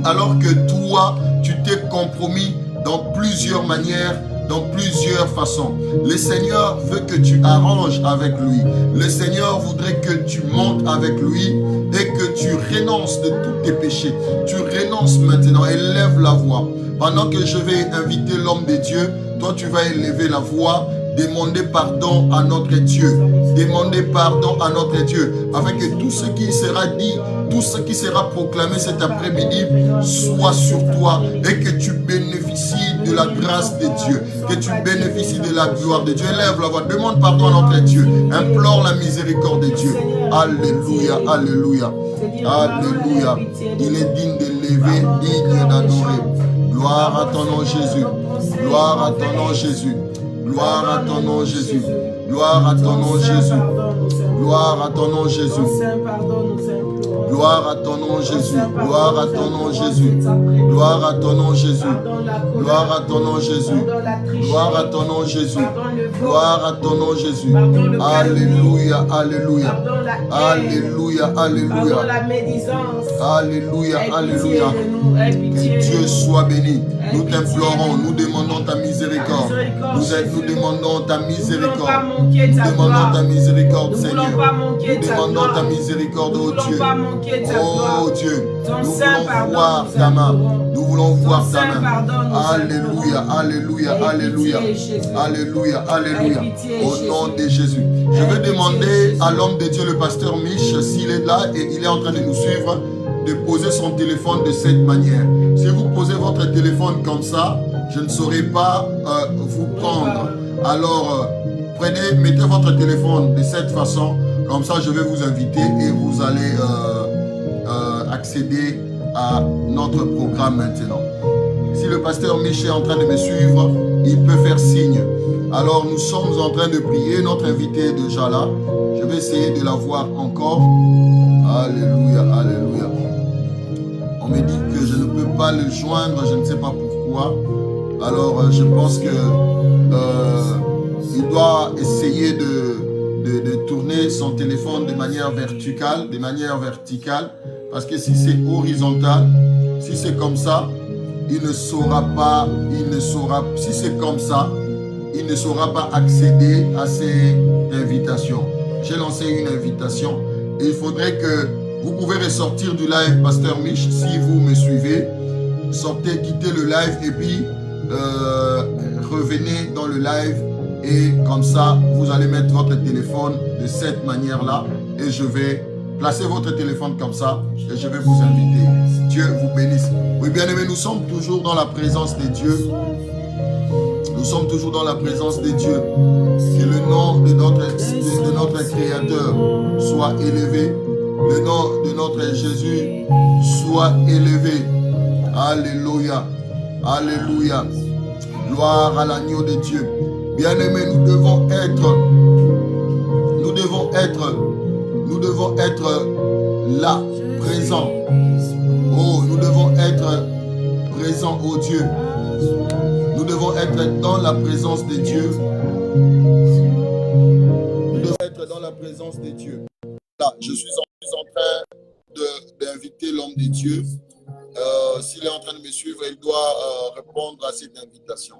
A: Alors que toi, tu t'es compromis dans plusieurs manières, dans plusieurs façons. Le Seigneur veut que tu arranges avec lui. Le Seigneur voudrait que tu montes avec lui et que tu renonces de tous tes péchés. Tu renonces maintenant et lève la voix. Pendant que je vais inviter l'homme de Dieu, toi tu vas élever la voix, demander pardon à notre Dieu. Demander pardon à notre Dieu, afin que tout ce qui sera dit, tout ce qui sera proclamé cet après-midi soit sur toi et que tu bénéficies de la grâce de Dieu, que tu bénéficies de la gloire de Dieu. Élève la voix, demande pardon à notre Dieu, implore la miséricorde de Dieu. Alléluia, alléluia, alléluia. Il est digne de lever, digne d'adorer. Gloire à ton nom Jésus, gloire à ton nom Jésus, gloire à ton nom Jésus, gloire à ton nom Jésus, gloire à ton nom Jésus. Gloire à ton nom Jésus, gloire à ton nom Jésus, gloire à ton nom Jésus, gloire à ton nom Jésus, gloire à ton nom Jésus, gloire à ton nom Jésus. Alléluia, alléluia, alléluia, alléluia, alléluia, alléluia. Que Dieu soit béni. Nous t'implorons, nous demandons ta miséricorde. Nous demandons ta miséricorde.
B: manquer
A: Nous
B: ta
A: demandons
B: gloire.
A: ta miséricorde,
B: Nous ne
A: Seigneur.
B: voulons pas manquer
A: Nous
B: ta
A: demandons
B: gloire.
A: ta miséricorde,
B: Nous
A: oh
B: ne voulons
A: Dieu.
B: pas manquer ta gloire.
A: Oh Dieu,
B: Ton
A: nous
B: saint
A: voulons
B: pardon,
A: voir
B: nous
A: ta main.
B: implorons.
A: Nous voulons voir
B: Ton
A: ta
B: saint
A: main.
B: pardon, nous
A: Alléluia,
B: implorons.
A: alléluia,
B: Aie
A: alléluia.
B: pitié, Jésus.
A: Alléluia, alléluia.
B: Aie pitié,
A: Au nom
B: Jésus.
A: de Jésus. Je
B: Aie
A: vais
B: pitié,
A: demander
B: Jésus.
A: à l'homme de Dieu, le pasteur Mich, s'il est là et il est en train de nous suivre, de poser son téléphone de cette manière. Si vous posez votre téléphone comme ça, je ne saurais pas vous prendre. Alors, mettez votre téléphone de cette façon. Comme ça, je vais vous inviter et vous allez accéder à notre programme maintenant. Si le pasteur Mich est en train de me suivre, il peut faire signe. Alors, nous sommes en train de prier. Notre invité est déjà là. Je vais essayer de la voir encore. Alléluia, alléluia. On me dit que je ne peux pas le joindre, je ne sais pas pourquoi. Alors, je pense que il doit essayer de tourner son téléphone de manière verticale, parce que si c'est horizontal, si c'est comme ça, il ne saura pas, si c'est comme ça, il ne saura pas accéder à cette invitation. J'ai lancé une invitation et il faudrait que vous pouvez ressortir du live, pasteur Mich, si vous me suivez. Sortez, quittez le live et puis revenez dans le live et comme ça, vous allez mettre votre téléphone de cette manière-là et je vais placer votre téléphone comme ça et je vais vous inviter. Dieu vous bénisse. Oui, bien-aimés, nous sommes toujours dans la présence de Dieu. Nous sommes toujours dans la présence de Dieu. Que le nom de notre Créateur soit élevé. Le nom de notre Jésus soit élevé. Alléluia. Alléluia. Gloire à l'agneau de Dieu. Bien-aimés, nous devons être là, présents. Oh, nous devons être présents, oh Dieu. Nous devons être dans la présence de Dieu. Nous devons être dans la présence de Dieu. Là, je suis en train d'inviter l'homme de Dieu. S'il est en train de me suivre, il doit répondre à cette invitation.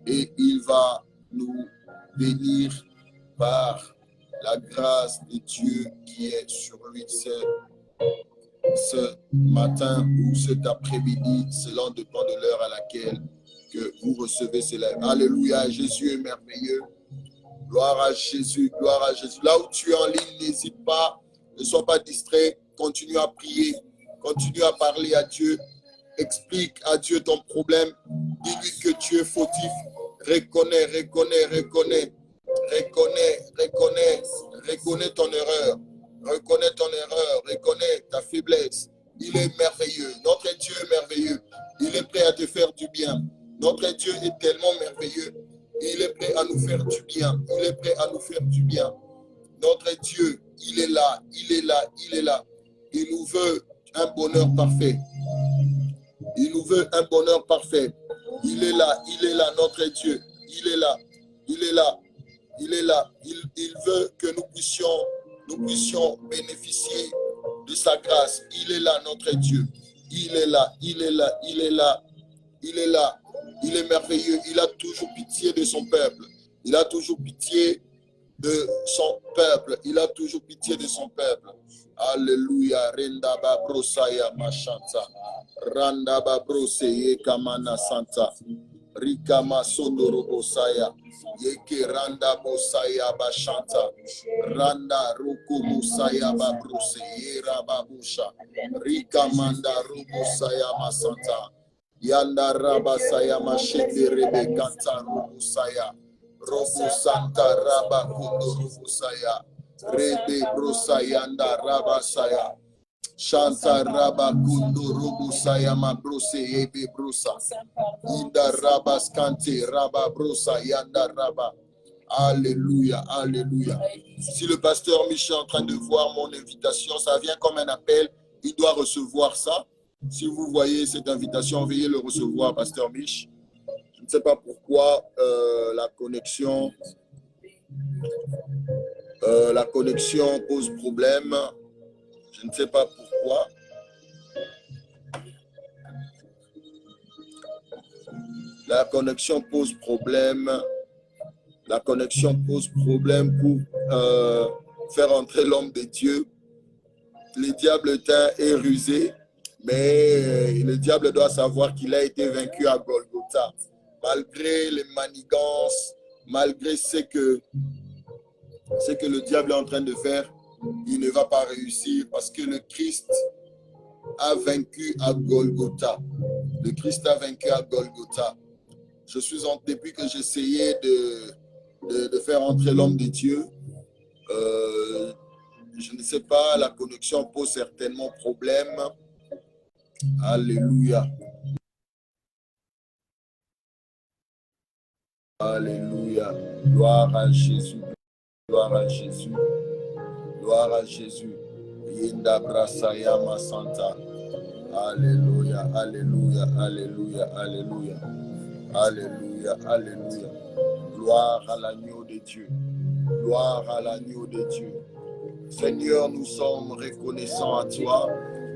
A: Et il va nous bénir par la grâce de Dieu qui est sur lui ce matin ou cet après-midi, selon dépend de l'heure à laquelle que vous recevez ces lèvres. Alléluia, Jésus est merveilleux. Gloire à Jésus, gloire à Jésus. Là où tu es en ligne, n'hésite pas, ne sois pas distrait, continue à prier, continue à parler à Dieu, explique à Dieu ton problème, dis-lui que tu es fautif, reconnais ton erreur, reconnais ta faiblesse. Il est merveilleux, notre Dieu est merveilleux, il est prêt à te faire du bien. Notre Dieu est tellement merveilleux, il est prêt à nous faire du bien, il est prêt à nous faire du bien. Notre Dieu, il est là, il est là, il est là. Il nous veut un bonheur parfait. Il nous veut un bonheur parfait. Il est là, notre Dieu. Il est là, il est là, il est là. Il veut que nous puissions bénéficier de sa grâce. Il est là, notre Dieu. Il est là, il est là, il est là, il est là. Il est merveilleux. Il a toujours pitié de son peuple. Il a toujours pitié de son peuple. Il a toujours pitié de son peuple. Alléluia. Renda ba brosaya machanta. Randa ba broseye kamana santa. Rika masondoro bosaya. Yeke randa bosaya bashanta. Randa ruku musaya ba broseye rababusha. Rika manda rubosaya masanta. Yanda raba saya mashende rebe kanta rubosaya. Robo Santa Raba Kundo Rufusaya Rebe Brosayanda Raba Saya Shanta Raba Kundo Rubusaya Mabrose Ebe Brusa Inda Raba Skante Raba Brosa Yanda Raba. Alléluia, alléluia. Si le pasteur Michel est en train de voir mon invitation, ça vient comme un appel, il doit recevoir ça. Si vous voyez cette invitation, veuillez le recevoir, pasteur Mich. Je ne sais pas pourquoi la connexion pose problème. Je ne sais pas pourquoi. La connexion pose problème. La connexion pose problème pour faire entrer l'homme de Dieu. Le diable est rusé, mais le diable doit savoir qu'il a été vaincu à Golgotha. Malgré les manigances, malgré ce que le diable est en train de faire, il ne va pas réussir parce que le Christ a vaincu à Golgotha. Le Christ a vaincu à Golgotha. Depuis que j'essayais de faire entrer l'homme de Dieu, je ne sais pas, la connexion pose certainement problème. Alléluia. Alléluia. Gloire à Jésus. Gloire à Jésus. Gloire à Jésus. Yinda Brasayama Santa. Alléluia. Alléluia. Alléluia. Alléluia. Alléluia. Alléluia. Gloire à l'agneau de Dieu. Gloire à l'agneau de Dieu. Seigneur, nous sommes reconnaissants à toi.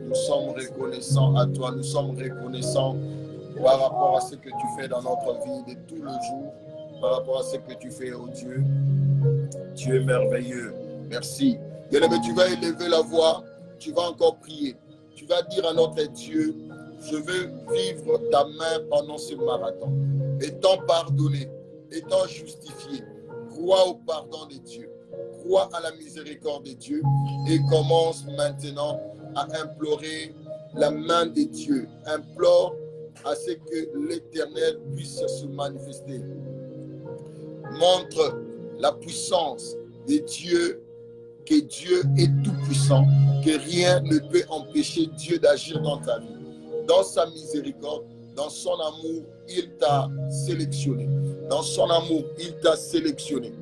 A: Nous sommes reconnaissants à toi. Nous sommes reconnaissants par rapport à ce que tu fais dans notre vie de tous les jours. Par rapport à ce que tu fais, oh Dieu. Tu es merveilleux. Merci. Bien-aimé, tu vas élever la voix. Tu vas encore prier. Tu vas dire à notre Dieu, je veux vivre ta main pendant ce marathon. Étant pardonné, étant justifié. Crois au pardon de Dieu. Crois à la miséricorde de Dieu et commence maintenant à implorer la main de Dieu. Implore à ce que l'Éternel puisse se manifester. Montre la puissance de Dieu, que Dieu est tout puissant, que rien ne peut empêcher Dieu d'agir dans ta vie. Dans sa miséricorde, dans son amour, il t'a sélectionné. Dans son amour, il t'a sélectionné.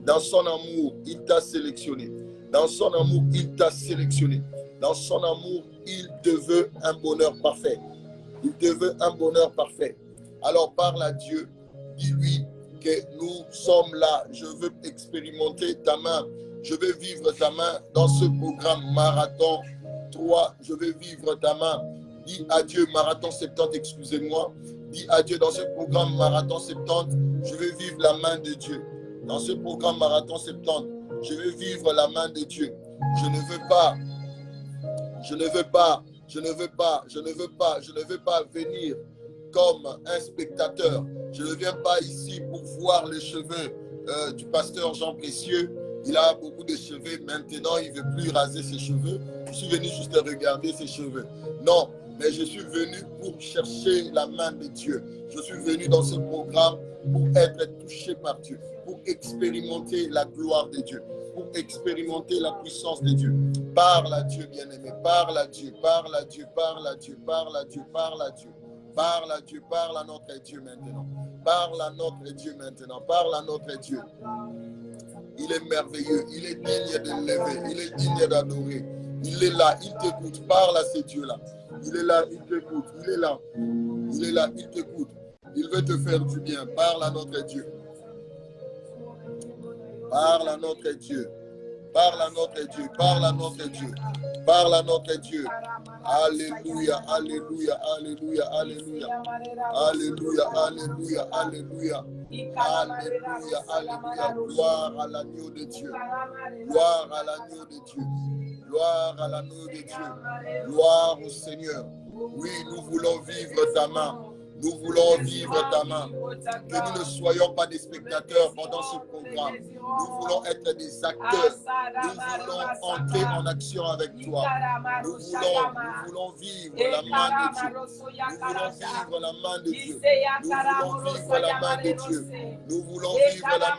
A: Dans son amour, il t'a sélectionné. Dans son amour, il t'a sélectionné. Dans son amour, il te veut un bonheur parfait. Il te veut un bonheur parfait. Alors parle à Dieu. Dis-lui que nous sommes là. Je veux expérimenter ta main. Je veux vivre ta main dans ce programme Marathon 3. Je veux vivre ta main. Dis à Dieu, Marathon 70, excusez-moi. Dis à Dieu, dans ce programme Marathon 70, je veux vivre la main de Dieu. Dans ce programme Marathon 70, je veux vivre la main de Dieu. Je ne veux pas venir comme un spectateur. Je ne viens pas ici pour voir les cheveux du pasteur Jean Précieux. Il a beaucoup de cheveux. Maintenant, il ne veut plus raser ses cheveux. Je suis venu juste regarder ses cheveux. Non, mais je suis venu pour chercher la main de Dieu. Je suis venu dans ce programme pour être touché par Dieu, pour expérimenter la gloire de Dieu, pour expérimenter la puissance de Dieu. Parle à Dieu, bien-aimé. Parle à Dieu, parle à Dieu, parle à Dieu, parle à Dieu, parle à Dieu. Parle à Dieu, parle à notre Dieu maintenant. Parle à notre Dieu maintenant. Parle à notre Dieu. Il est merveilleux, il est digne de lever, il est digne d'adorer. Il est là, il t'écoute. Parle à ce Dieu-là. Il est là, il t'écoute. Il est là. Il est là, il t'écoute. Il veut te faire du bien. Parle à notre Dieu. Parle à notre Dieu. Parle à notre Dieu. Parle à notre Dieu. Parle à notre Dieu. Alléluia, alléluia, alléluia, alléluia. Alléluia, alléluia, alléluia. Alléluia, alléluia. Gloire à l'agneau de Dieu. Gloire à l'agneau de Dieu. Gloire à l'agneau de Dieu. Gloire au Seigneur. Oui, nous voulons vivre ta main. Nous voulons vivre ta main. Que nous ne soyons pas des spectateurs pendant ce programme. Nous voulons être des acteurs. Nous voulons entrer en action avec toi. Nous voulons vivre la main de Dieu. Nous voulons vivre la main de Dieu. Nous voulons vivre la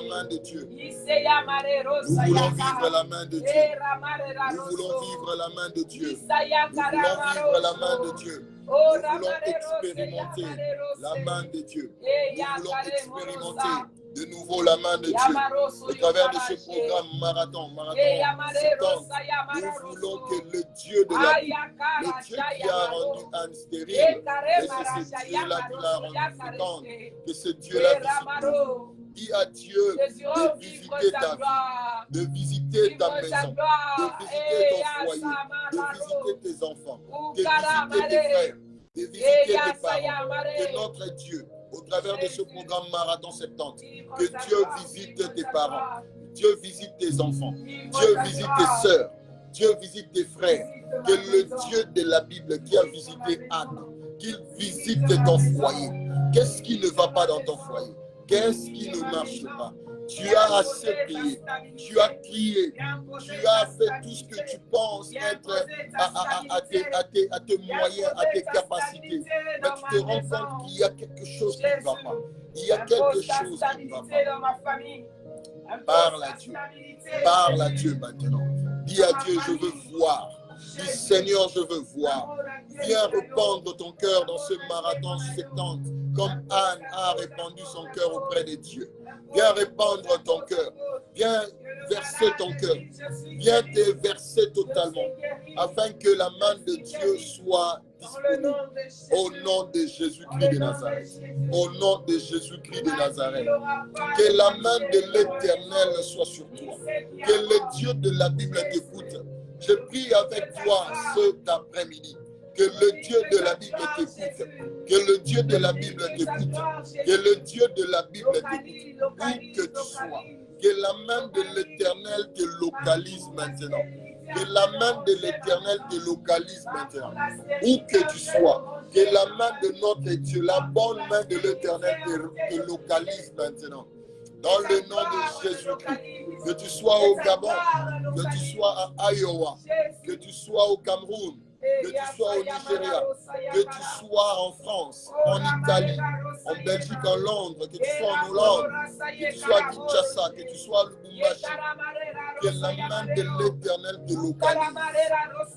A: main de Dieu. Nous voulons vivre la main de Dieu. Nous voulons vivre la main de Dieu. Nous voulons vivre la main de Dieu. Nous voulons expérimenter la main de Dieu. Nous voulons expérimenter de nouveau la main de Dieu. Au travers de ce programme Marathon 70, nous voulons que le Dieu de la vie, le Dieu qui a rendu Anne stérile, que c'est ce Dieu-là qui l'a rendu féconde, que ce Dieu-là visite. Dis à Dieu de visiter ta vie, de visiter ta maison, de visiter ton foyer, de visiter tes enfants, de visiter tes frères, de visiter tes parents. Que notre Dieu au travers de ce programme Marathon 70. Que Dieu visite tes parents, Dieu visite tes enfants, Dieu visite tes sœurs, Dieu visite tes frères. Que le Dieu de la Bible qui a visité Anne, qu'il visite ton foyer. Qu'est-ce qui ne va pas dans ton foyer? Qu'est-ce qui ne marche pas? Tu as assez prié, tu as crié, tu as fait tout ce que tu penses être à tes moyens, à tes capacités. Mais tu te rends compte qu'il y a quelque chose qui ne va pas. Il y a quelque chose qui ne va pas. Parle à Dieu. Parle à Dieu maintenant. Dis à Dieu, je veux voir. Dis Seigneur, je veux voir. Viens répandre ton cœur dans ce marathon 70, comme Anne a répandu son cœur auprès de Dieu. Viens répandre ton cœur. Viens verser ton cœur. Viens te verser totalement, afin que la main de Dieu soit disponible. Au nom de Jésus-Christ de Nazareth. Au nom de Jésus-Christ de Nazareth. Que la main de l'Éternel soit sur toi. Que le Dieu de la Bible t'écoute. Je prie avec toi cet après-midi. Que le Dieu de la Bible t'écoute. Que le Dieu de la Bible t'écoute. Que le Dieu de la Bible t'écoute. Où que tu sois. Que la main de l'Éternel te localise maintenant. Que la main de l'Éternel te localise maintenant. Où que tu sois. Que la main de notre Dieu, la bonne main de l'Éternel te localise maintenant. Dans le nom de Jésus-Christ. Que tu sois au Gabon, que tu sois à Iowa, que tu sois au Cameroun, que tu sois au Nigeria, que tu sois en France, en Italie, en Belgique, en Londres, que tu sois en Hollande, que tu sois à Kinshasa, que tu sois à Lubumbashi, que la main de l'Éternel te localise.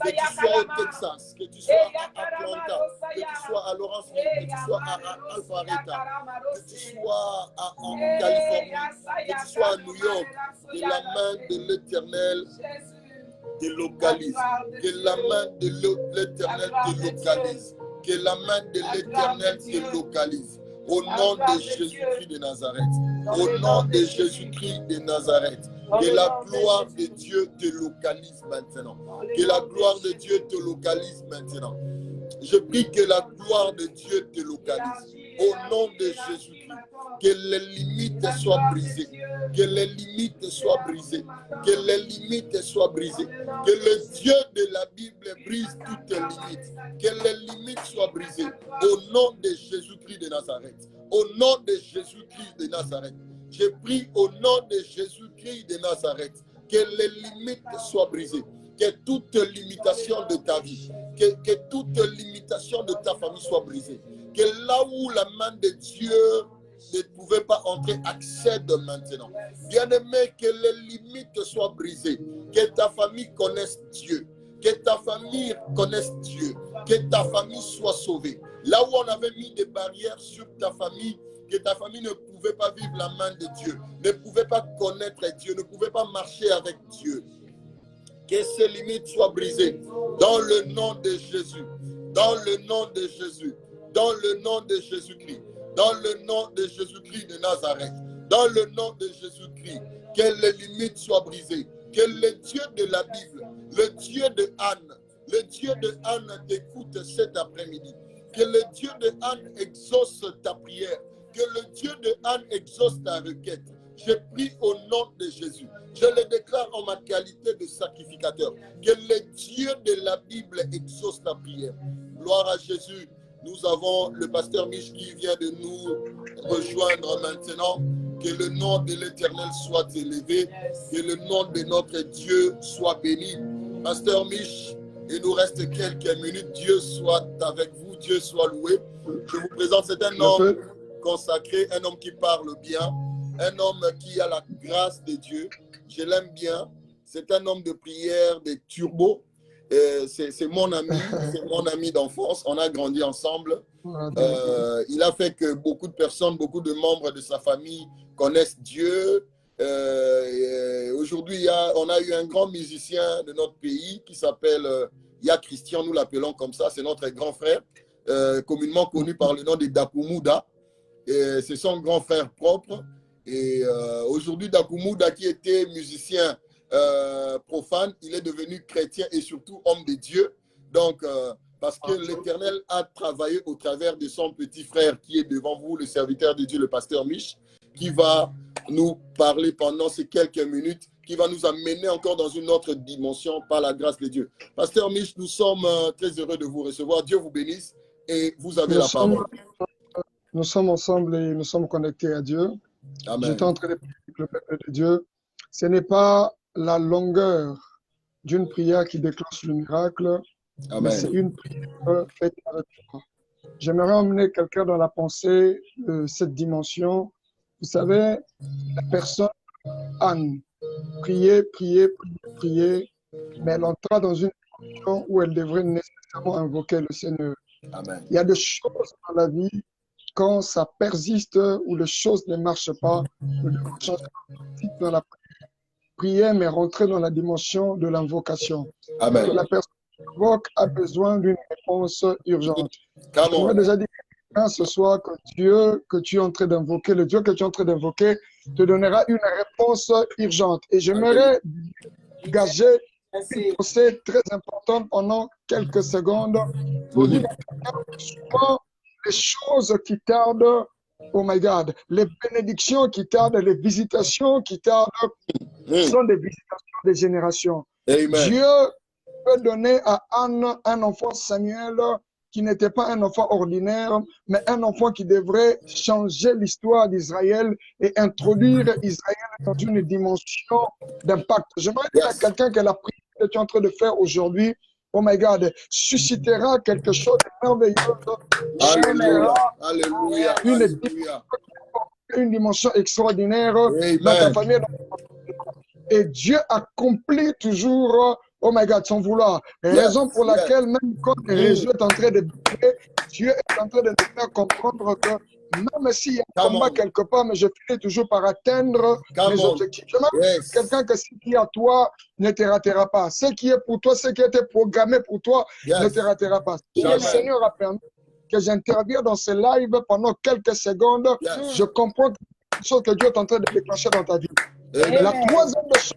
A: Que tu sois au Texas, que tu sois à Atlanta, que tu sois à Lawrenceville, que tu sois à Alpharetta, que tu sois en Californie, que tu sois à New York, que la main de l'Éternel te localise. Que la main de l'Éternel te localise. Que la main de l'Éternel te localise. Au nom de Jésus-Christ de Nazareth. Au nom de Jésus-Christ de Nazareth. Que la gloire de Dieu te localise maintenant. Que la gloire de Dieu te localise maintenant. Je prie que la gloire de Dieu te localise. Au nom de Jésus-Christ. Que les limites soient brisées. Que les limites soient brisées. Que les limites soient brisées. Que le Dieu de la Bible brise toutes les limites. Que les limites soient brisées. Au nom de Jésus-Christ de Nazareth. Au nom de Jésus-Christ de Nazareth. Je prie au nom de Jésus-Christ de Nazareth. Que les limites soient brisées. Que toute limitation de ta vie, que toute limitation de ta famille soit brisée. Que là où la main de Dieu ne pouvait pas entrer, accède maintenant. Bien-aimé, que les limites soient brisées. Que ta famille connaisse Dieu. Que ta famille connaisse Dieu. Que ta famille soit sauvée. Là où on avait mis des barrières sur ta famille, que ta famille ne pouvait pas vivre la main de Dieu, ne pouvait pas connaître Dieu, ne pouvait pas marcher avec Dieu. Que ces limites soient brisées dans le nom de Jésus, dans le nom de Jésus, dans le nom de Jésus-Christ, dans le nom de Jésus-Christ de Nazareth, dans le nom de Jésus-Christ, que les limites soient brisées, que le Dieu de la Bible, le Dieu de Anne t'écoute cet après-midi, que le Dieu de Anne exauce ta prière, que le Dieu de Anne exauce ta requête. Je prie au nom de Jésus. Je le déclare en ma qualité de sacrificateur. Que le Dieu de la Bible exauce ta prière. Gloire à Jésus. Nous avons le pasteur Mich qui vient de nous rejoindre maintenant. Que le nom de l'Éternel soit élevé. Que le nom de notre Dieu soit béni. Pasteur Mich, il nous reste quelques minutes. Dieu soit avec vous. Dieu soit loué. Je vous présente, c'est un homme consacré, un homme qui parle bien. Un homme qui a la grâce de Dieu. Je l'aime bien. C'est un homme de prière, de turbo. C'est mon ami d'enfance. On a grandi ensemble. Il a fait que beaucoup de personnes, beaucoup de membres de sa famille connaissent Dieu. Aujourd'hui, on a eu un grand musicien de notre pays qui s'appelle Ya Christian, nous l'appelons comme ça. C'est notre grand frère, communément connu par le nom de Dakumouda. C'est son grand frère propre. Et aujourd'hui, Dakumouda, qui était musicien profane, il est devenu chrétien et surtout homme de Dieu. Donc, parce que l'Éternel a travaillé au travers de son petit frère qui est devant vous, le serviteur de Dieu, le pasteur Mich, qui va nous parler pendant ces quelques minutes, qui va nous amener encore dans une autre dimension par la grâce de Dieu. Pasteur Mich, nous sommes très heureux de vous recevoir. Dieu vous bénisse et vous avez la parole.
C: Nous sommes ensemble et nous sommes connectés à Dieu.
A: Amen.
C: J'étais en train de prier avec le peuple de Dieu. Ce n'est pas la longueur d'une prière qui déclenche le miracle, mais c'est une prière faite avec foi. J'aimerais emmener quelqu'un dans la pensée de cette dimension. Vous savez, la personne, Anne, prier, mais elle entra dans une dimension où elle devrait nécessairement invoquer le Seigneur.
A: Amen.
C: Il y a des choses dans la vie, quand ça persiste ou les choses ne marchent pas, nous devons changer dans la prière, mais rentrer dans la dimension de l'invocation.
A: Amen.
C: La personne qui invoque a besoin d'une réponse urgente. J'aimerais déjà dire ce soir que Dieu que tu es en train d'invoquer, le Dieu que tu es en train d'invoquer, te donnera une réponse urgente. Et j'aimerais gager une pensée très importante pendant quelques secondes. Souvent, les choses qui tardent, oh my God, les bénédictions qui tardent, les visitations qui tardent, sont des visitations des générations.
A: Amen.
C: Dieu peut donner à Anne un enfant Samuel qui n'était pas un enfant ordinaire, mais un enfant qui devrait changer l'histoire d'Israël et introduire Israël dans une dimension d'impact. J'aimerais dire à quelqu'un que la prière que tu es en train de faire aujourd'hui, oh my God, suscitera quelque chose de merveilleux.
A: Alléluia. Alléluia.
C: Une dimension extraordinaire dans ta famille. Et Dieu accomplit toujours, oh my God, son vouloir. Raison pour laquelle, même quand Jésus est en train de prier, Dieu est en train de nous faire comprendre que même s'il y a un combat quelque part, mais je finis toujours par atteindre mes objectifs. Je m'appelle quelqu'un que ce qui est à toi ne te ratera pas. Ce qui est pour toi, ce qui a été programmé pour toi ne te ratera pas. Si le Seigneur a permis que j'intervienne dans ce live pendant quelques secondes, je comprends quelque chose que Dieu est en train de déclencher dans ta vie. La troisième chose,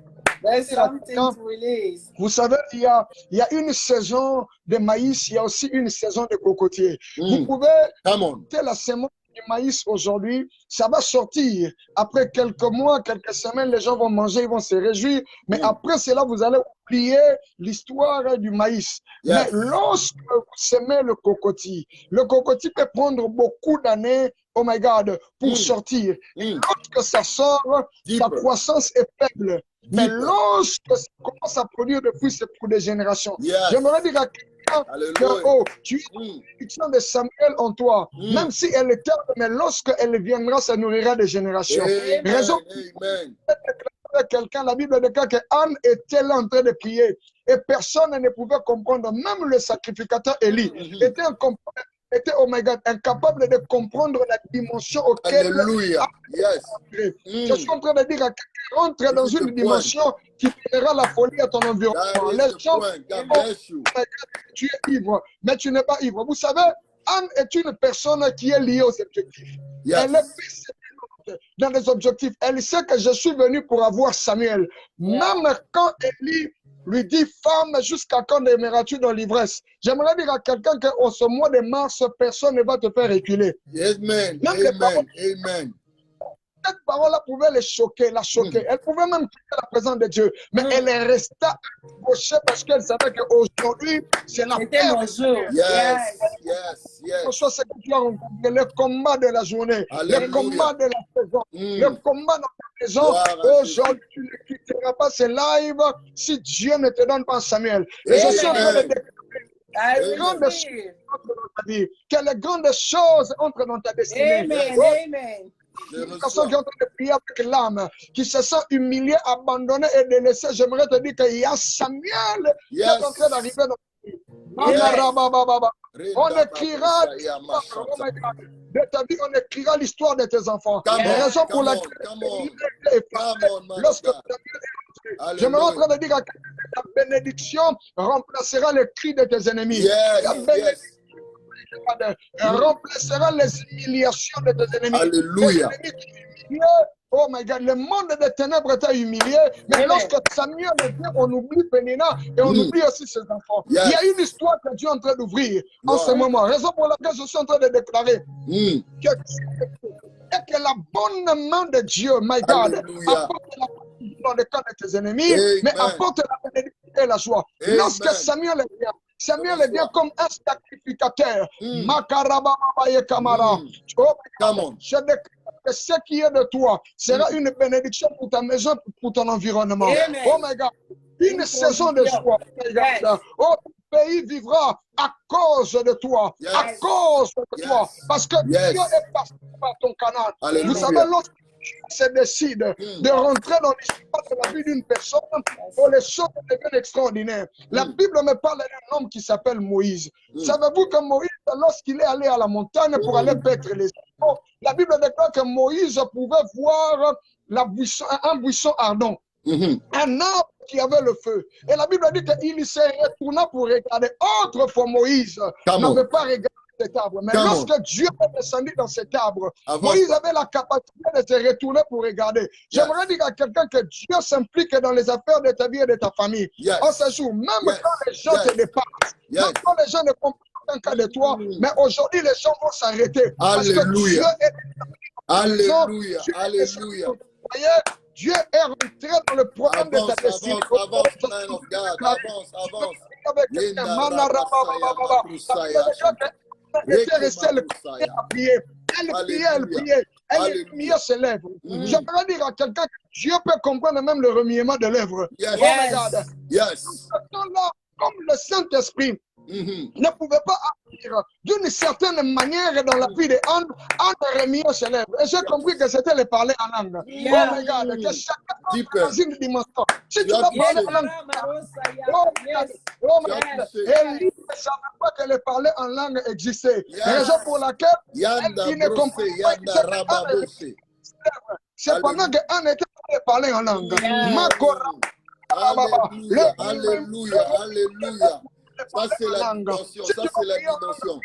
C: vous savez, il y a une saison de maïs, il y a aussi une saison de cocotier. Vous pouvez faire la semence du maïs aujourd'hui, ça va sortir. Après quelques mois, quelques semaines, les gens vont manger, ils vont se réjouir. Mais après cela, vous allez oublier l'histoire du maïs. Mais lorsque vous semez le cocotier peut prendre beaucoup d'années, oh my God, pour sortir. Et lorsque ça sort, sa croissance est faible. Mais lorsque ça commence à produire des fruits, c'est pour des générations. J'aimerais dire à quelqu'un que tu as une bénédiction de Samuel en toi. Même si elle est terne, mais lorsqu'elle viendra, ça nourrira des générations. Raison pour quelqu'un, la Bible déclare que Anne était là en train de prier et personne ne pouvait comprendre. Même le sacrificateur Élie était, oh my God, incapable de comprendre la dimension auquel.
A: Alléluia.
C: Je suis en train de dire à quelqu'un, rentre dans une dimension qui donnera la folie à ton environnement. Les gens, tu es ivre, mais tu n'es pas ivre. Vous savez, Anne est une personne qui est liée aux objectifs. Elle est dans les objectifs. Elle sait que je suis venu pour avoir Samuel. Même quand Élie lui dit, femme, jusqu'à quand aimeras-tu dans l'ivresse? J'aimerais dire à quelqu'un qu'en ce mois de mars, personne ne va te faire reculer.
A: Amen.
C: Cette parole-là pouvait la choquer. Elle pouvait même quitter la présence de Dieu. Mais elle est restée accrochée parce qu'elle savait qu'aujourd'hui, c'est la paix. C'est que tu as rencontré le combat de la journée, le combat de la saison, le combat dans ta maison. Aujourd'hui, tu ne quitteras pas ce live si Dieu ne te donne pas Samuel. Et je suis en train de déclarer que les grandes choses entrent dans ta destinée.
B: Amen.
C: Une personne qui est en train de prier avec l'âme, qui se sent humiliée, abandonnée et délaissée, j'aimerais te dire qu'il y a Samuel qui est en train d'arriver dans on écrira de ta vie, on écrira l'histoire de tes enfants. La raison pour laquelle lorsque j'aimerais en train de dire que la bénédiction remplacera le cri de tes ennemis. La bénédiction remplacera les humiliations de tes ennemis.
A: Alléluia.
C: Les ennemis qui humiliaient Oh my God, le monde des ténèbres t'a humilié, mais lorsque Samuel est venu, on oublie Pénina et on oublie aussi ses enfants. Il y a une histoire que Dieu est en train d'ouvrir en ce moment. Raison pour laquelle je suis en train de déclarer que la bonne main de Dieu, my God, apporte la bénédiction dans le cas de tes ennemis, mais apporte la bénédiction et la joie. Lorsque Samuel est bien comme un sacrificateur. Makarababa Kamara. Je déclare que ce qui est de toi sera une bénédiction pour ta maison, pour ton environnement. Oh my God, une saison de joie. Oh, le pays vivra à cause de toi, à cause de toi, parce que Dieu est passé par ton canal. Vous savez, lorsque se décide de rentrer dans l'histoire de la vie d'une personne, les choses deviennent extraordinaires. La Bible me parle d'un homme qui s'appelle Moïse. Savez-vous que Moïse, lorsqu'il est allé à la montagne pour aller paître les animaux, la Bible déclare que Moïse pouvait voir un buisson ardent, un arbre qui avait le feu. Et la Bible dit qu'il s'est retourné pour regarder. Autrefois, Moïse n'avait pas regardé cet arbre. Mais lorsque Dieu est descendu dans cet arbre, Moïse avait la capacité de se retourner pour regarder. J'aimerais dire à quelqu'un que Dieu s'implique dans les affaires de ta vie et de ta famille. En ce jour, même quand les gens te dépassent, même quand les gens ne comprennent pas un cas de toi, mais aujourd'hui, les gens vont s'arrêter. Parce que Dieu est...
A: Alléluia. Alléluia.
C: Dieu est rentré dans le programme de ta destinée.
A: Avance, man of God. Avance.
C: Elle priait ses lèvres. J'aimerais dire à quelqu'un que Dieu peut comprendre même le remuement de lèvres. Comme le Saint-Esprit ne pouvait pas agir d'une certaine manière dans la vie de Anne en remuant ses lèvres. Et j'ai compris que c'était le parler en langue. Oh my God, que chacun dans une dimension. Si tu dois parler en langue, oh my God, Élie ne savait pas que le parler en langue existait. Raison pour laquelle il ne comprenait pas. C'est pendant que Anne était en train de parler en langue.
A: Alléluia. Ça, c'est la dimension.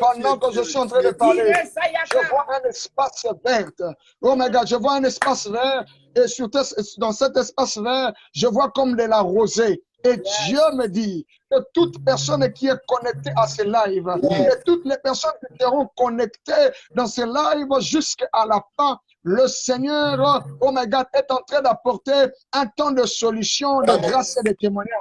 C: Pendant que je suis en train de parler, je vois un espace vert. Oh my God, je vois un espace vert et dans cet espace vert, je vois comme de la rosée. Et Dieu me dit que toute personne qui est connectée à ce live, et toutes les personnes qui seront connectées dans ce live jusqu'à la fin, le Seigneur, oh my God, est en train d'apporter un temps de solution, de grâce et de témoignage.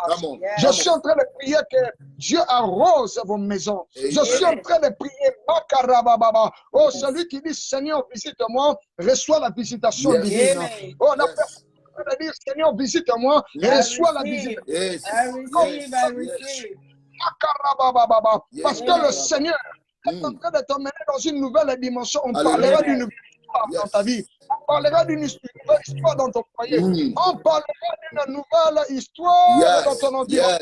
C: Je suis en train de prier que Dieu arrose vos maisons. Je suis en train de prier, Makarababa. Oh, celui qui dit, Seigneur, visite-moi, reçois la visitation divine. Oh, la personne de dire, Seigneur, visite-moi, reçois la visitation. Parce que le Seigneur est en train de t'emmener dans une nouvelle dimension. On parlera d'une nouvelle histoire dans ta vie. On parlera d'une nouvelle histoire dans ton foyer. On parlera d'une nouvelle histoire dans ton environnement.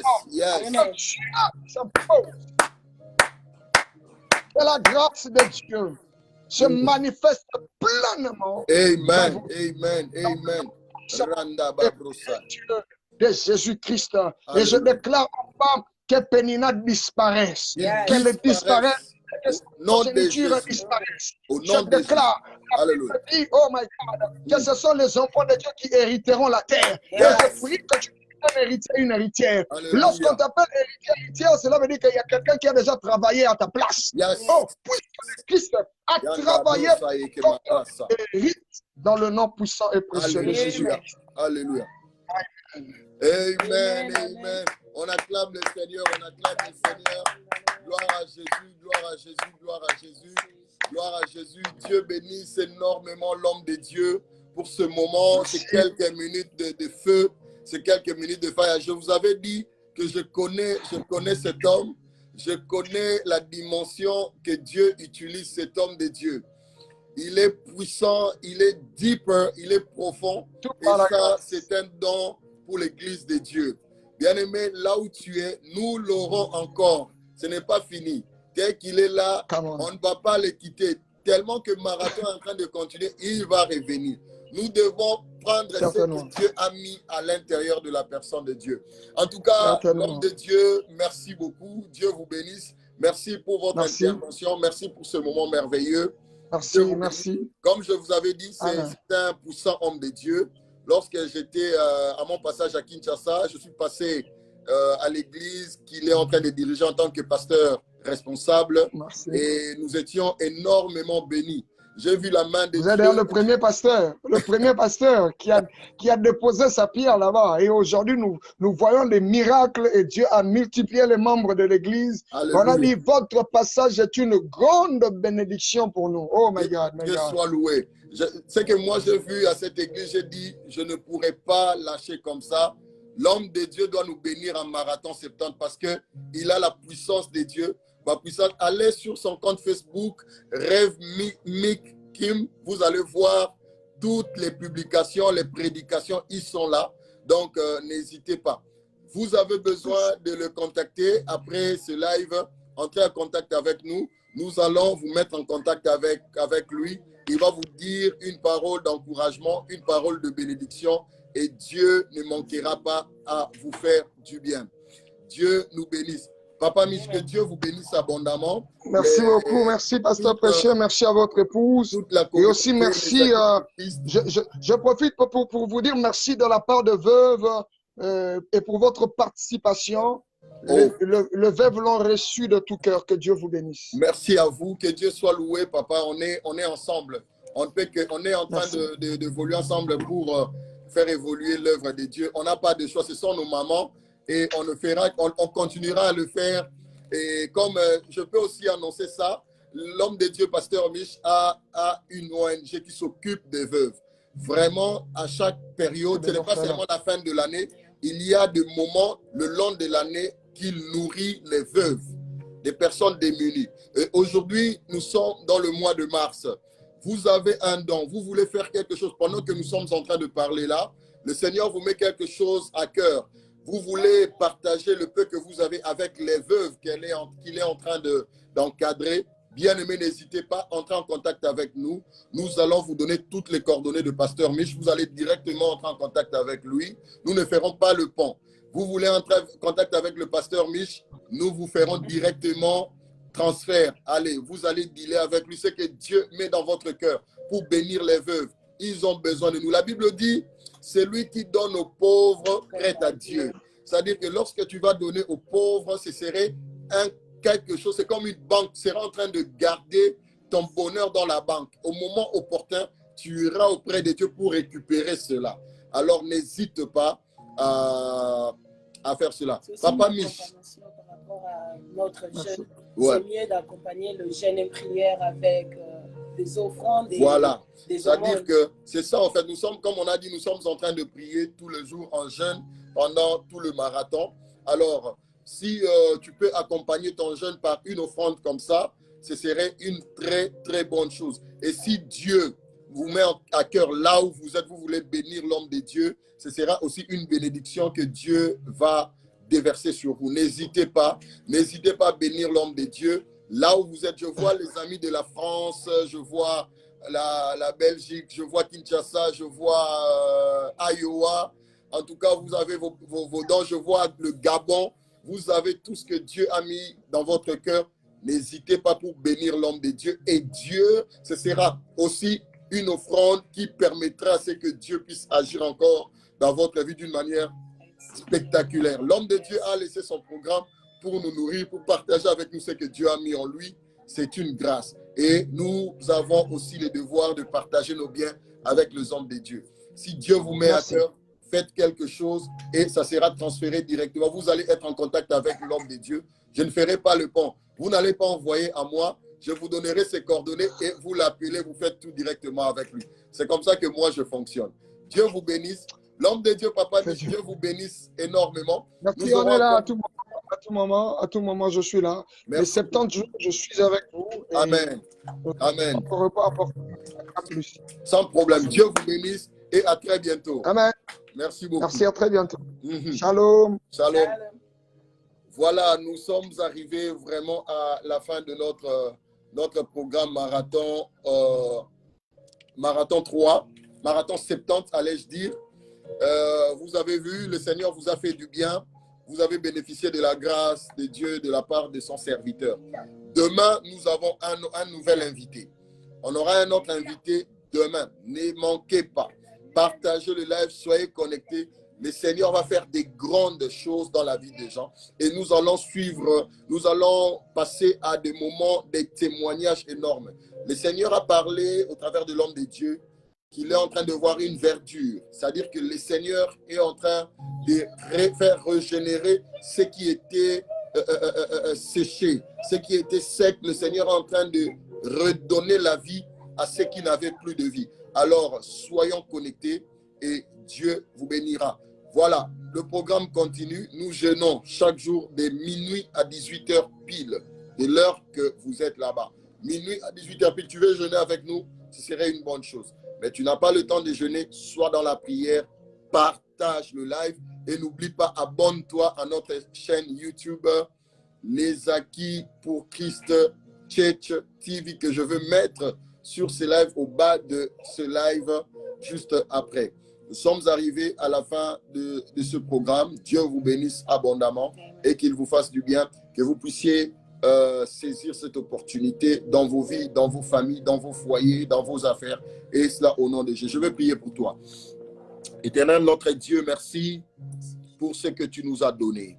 C: C'est la grâce de Dieu. se manifeste pleinement.
A: Amen, amen, amen. Randa Babrosa.
C: De Jésus-Christ. Et je déclare enfin que Pénina disparaisse. Qu'elle disparaisse. Que sa progéniture disparaisse.
A: Au nom
C: Je
A: de
C: déclare.
A: Alléluia.
C: Dit, oh my God, que ce sont les enfants de Dieu qui hériteront la terre. Et je prie que tu sois un héritier, une héritière. Lorsqu'on t'appelle héritière, cela veut dire qu'il y a quelqu'un qui a déjà travaillé à ta place. Oh, puisque Christ a travaillé comme hérite dans le nom puissant et précieux de Jésus.
A: Alléluia. Amen, amen. On acclame le Seigneur, on acclame le Seigneur. Gloire à Jésus, gloire à Jésus, gloire à Jésus. Gloire à Jésus. Dieu bénisse énormément l'homme de Dieu pour ce moment. C'est quelques minutes de feu. C'est quelques minutes de fire. Je vous avais dit que je connais cet homme. Je connais la dimension que Dieu utilise cet homme de Dieu. Il est puissant, il est deeper, il est profond. Et ça, c'est un don pour l'Église de Dieu. Bien-aimé, là où tu es, nous l'aurons encore. Ce n'est pas fini. Dès qu'il est là, on ne va pas le quitter. Tellement que Marathon est en train de continuer, il va revenir. Nous devons prendre ce que Dieu a mis à l'intérieur de la personne de Dieu. En tout cas, l'homme de Dieu, merci beaucoup. Dieu vous bénisse. Merci pour votre intervention. Merci pour ce moment merveilleux.
C: Merci, merci.
A: Comme je vous avais dit, c'est un puissant homme de Dieu. Lorsque j'étais à mon passage à Kinshasa, je suis passé à l'église qu'il est en train de diriger en tant que pasteur responsable. Merci. Et nous étions énormément bénis. J'ai vu la main de Dieu.
C: Vous êtes le premier pasteur qui a déposé sa pierre là-bas. Et aujourd'hui, nous voyons des miracles et Dieu a multiplié les membres de l'église. On a dit, votre passage est une grande bénédiction pour nous. Oh my God, my God.
A: Dieu soit loué. Ce que moi j'ai vu à cette église, j'ai dit, je ne pourrais pas lâcher comme ça. L'homme de Dieu doit nous bénir en marathon 70 parce qu'il a la puissance de Dieu. Ma puissance, allez sur son compte Facebook, Rêve Mick Kim, vous allez voir toutes les publications, les prédications, ils sont là. Donc, n'hésitez pas. Vous avez besoin de le contacter après ce live. Entrez en contact avec nous. Nous allons vous mettre en contact avec lui. Il va vous dire une parole d'encouragement, une parole de bénédiction et Dieu ne manquera pas à vous faire du bien. Dieu nous bénisse. Papa Mich, que Dieu vous bénisse abondamment.
C: Merci beaucoup, merci Pasteur Péché, merci à votre épouse. Et aussi merci, je profite pour vous dire merci de la part de Veuve et pour votre participation. Le Veuve l'ont reçu de tout cœur, que Dieu vous bénisse.
A: Merci à vous, que Dieu soit loué, papa. On est ensemble. On est en train d'évoluer ensemble pour faire évoluer l'œuvre de Dieu. On n'a pas de choix, ce sont nos mamans. Et on continuera à le faire. Et comme je peux aussi annoncer ça, l'homme de Dieu, Pasteur Mich, a une ONG qui s'occupe des veuves. Vraiment, à chaque période, ce n'est pas seulement la fin de l'année, il y a des moments le long de l'année qu'il nourrit les veuves, des personnes démunies. Et aujourd'hui, nous sommes dans le mois de mars. Vous avez un don, vous voulez faire quelque chose pendant que nous sommes en train de parler là. Le Seigneur vous met quelque chose à cœur. Vous voulez partager le peu que vous avez avec les veuves qu'il est en train d'encadrer. Bien aimé, n'hésitez pas, entrez en contact avec nous. Nous allons vous donner toutes les coordonnées de Pasteur Mich. Vous allez directement entrer en contact avec lui. Nous ne ferons pas le pont. Vous voulez entrer en contact avec le Pasteur Mich, nous vous ferons directement transfert. Allez, vous allez dealer avec lui. Ce que Dieu met dans votre cœur pour bénir les veuves. Ils ont besoin de nous. La Bible dit, c'est lui qui donne aux pauvres prête à Dieu. C'est-à-dire que lorsque tu vas donner aux pauvres, ce serait quelque chose, c'est comme une banque, tu seras en train de garder ton bonheur dans la banque. Au moment opportun, tu iras auprès de Dieu pour récupérer cela. Alors n'hésite pas à faire cela. Papa Mich.
B: Par rapport à notre jeûne, c'est mieux d'accompagner le jeûne et prière avec des offrandes.
A: Voilà. C'est-à-dire que c'est ça, en fait. Nous sommes, comme on a dit, nous sommes en train de prier tous les jours en jeûne pendant tout le marathon. Alors, si tu peux accompagner ton jeûne par une offrande comme ça, ce serait une très, très bonne chose. Et si Dieu vous met à cœur là où vous êtes, vous voulez bénir l'homme de Dieu, ce sera aussi une bénédiction que Dieu va déverser sur vous. N'hésitez pas à bénir l'homme de Dieu. Là où vous êtes, je vois les amis de la France, je vois la Belgique, je vois Kinshasa, je vois Iowa. En tout cas, vous avez vos dons. Je vois le Gabon. Vous avez tout ce que Dieu a mis dans votre cœur. N'hésitez pas pour bénir l'homme de Dieu. Et Dieu, ce sera aussi une offrande qui permettra à ce que Dieu puisse agir encore dans votre vie d'une manière spectaculaire. L'homme de Dieu a laissé son programme pour nous nourrir, pour partager avec nous ce que Dieu a mis en lui. C'est une grâce. Et nous avons aussi le devoir de partager nos biens avec les hommes de Dieu. Si Dieu vous met à cœur, faites quelque chose et ça sera transféré directement. Vous allez être en contact avec l'homme de Dieu. Je ne ferai pas le pont. Vous n'allez pas envoyer à moi. Je vous donnerai ses coordonnées et vous l'appelez, vous faites tout directement avec lui. C'est comme ça que moi, je fonctionne. Dieu vous bénisse. L'homme de Dieu, Papa, Dieu vous bénisse énormément.
C: Merci, on est là à tout moment. À tout moment, je suis là.
A: Merci.
C: Les 70 jours, je suis avec vous. Et
A: Amen. Amen.
C: On ne peut pas apporter plus.
A: Sans problème. Dieu vous bénisse et à très bientôt.
C: Amen.
A: Merci beaucoup.
C: Merci, à très bientôt. Shalom.
A: Shalom. Voilà, nous sommes arrivés vraiment à la fin de notre programme marathon, marathon 3, marathon 70, allais-je dire. Vous avez vu, le Seigneur vous a fait du bien. Vous avez bénéficié de la grâce de Dieu de la part de son serviteur. Demain, nous avons un nouvel invité. On aura un autre invité demain. Ne manquez pas. Partagez le live, soyez connectés. Le Seigneur va faire des grandes choses dans la vie des gens. Et nous allons suivre, nous allons passer à des moments, des témoignages énormes. Le Seigneur a parlé au travers de l'homme de Dieu qu'il est en train de voir une verdure. C'est-à-dire que le Seigneur est en train de faire régénérer ce qui était séché, ce qui était sec. Le Seigneur est en train de redonner la vie à ceux qui n'avaient plus de vie. Alors, soyons connectés et Dieu vous bénira. Voilà, le programme continue. Nous jeûnons chaque jour de minuit à 18h pile, de l'heure que vous êtes là-bas. Minuit à 18h pile, tu veux jeûner avec nous, ce serait une bonne chose. Mais tu n'as pas le temps de jeûner, sois dans la prière, partage le live et n'oublie pas, abonne-toi à notre chaîne YouTube, Les Acquis pour Christ Church TV, que je veux mettre sur ce live, au bas de ce live, juste après. Nous sommes arrivés à la fin de ce programme. Dieu vous bénisse abondamment et qu'il vous fasse du bien, que vous puissiez saisir cette opportunité dans vos vies, dans vos familles, dans vos foyers, dans vos affaires. Et cela au nom de Jésus. Je vais prier pour toi. Éternel, notre Dieu, merci pour ce que tu nous as donné.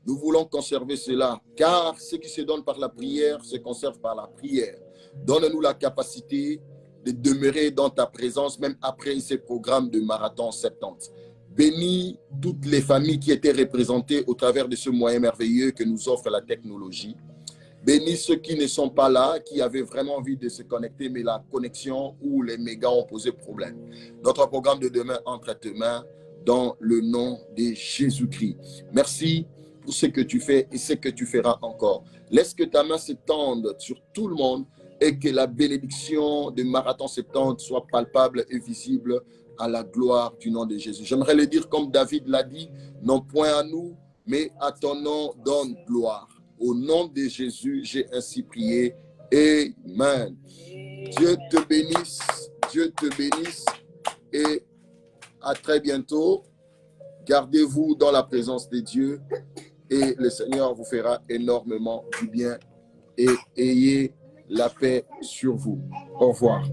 A: Nous voulons conserver cela, car ce qui se donne par la prière se conserve par la prière. Donne-nous la capacité de demeurer dans ta présence, même après ces programmes de marathon 70. Bénis toutes les familles qui étaient représentées au travers de ce moyen merveilleux que nous offre la technologie. Bénis ceux qui ne sont pas là, qui avaient vraiment envie de se connecter, mais la connexion ou les mégas ont posé problème. Notre programme de demain entre à tes mains dans le nom de Jésus-Christ. Merci pour ce que tu fais et ce que tu feras encore. Laisse que ta main s'étende sur tout le monde et que la bénédiction de Marathon 70 soit palpable et visible à la gloire du nom de Jésus. J'aimerais le dire comme David l'a dit, non point à nous, mais à ton nom donne gloire. Au nom de Jésus, j'ai ainsi prié. Amen. Dieu te bénisse, Dieu te bénisse et à très bientôt. Gardez-vous dans la présence de Dieu et le Seigneur vous fera énormément du bien et ayez la paix sur vous. Au revoir.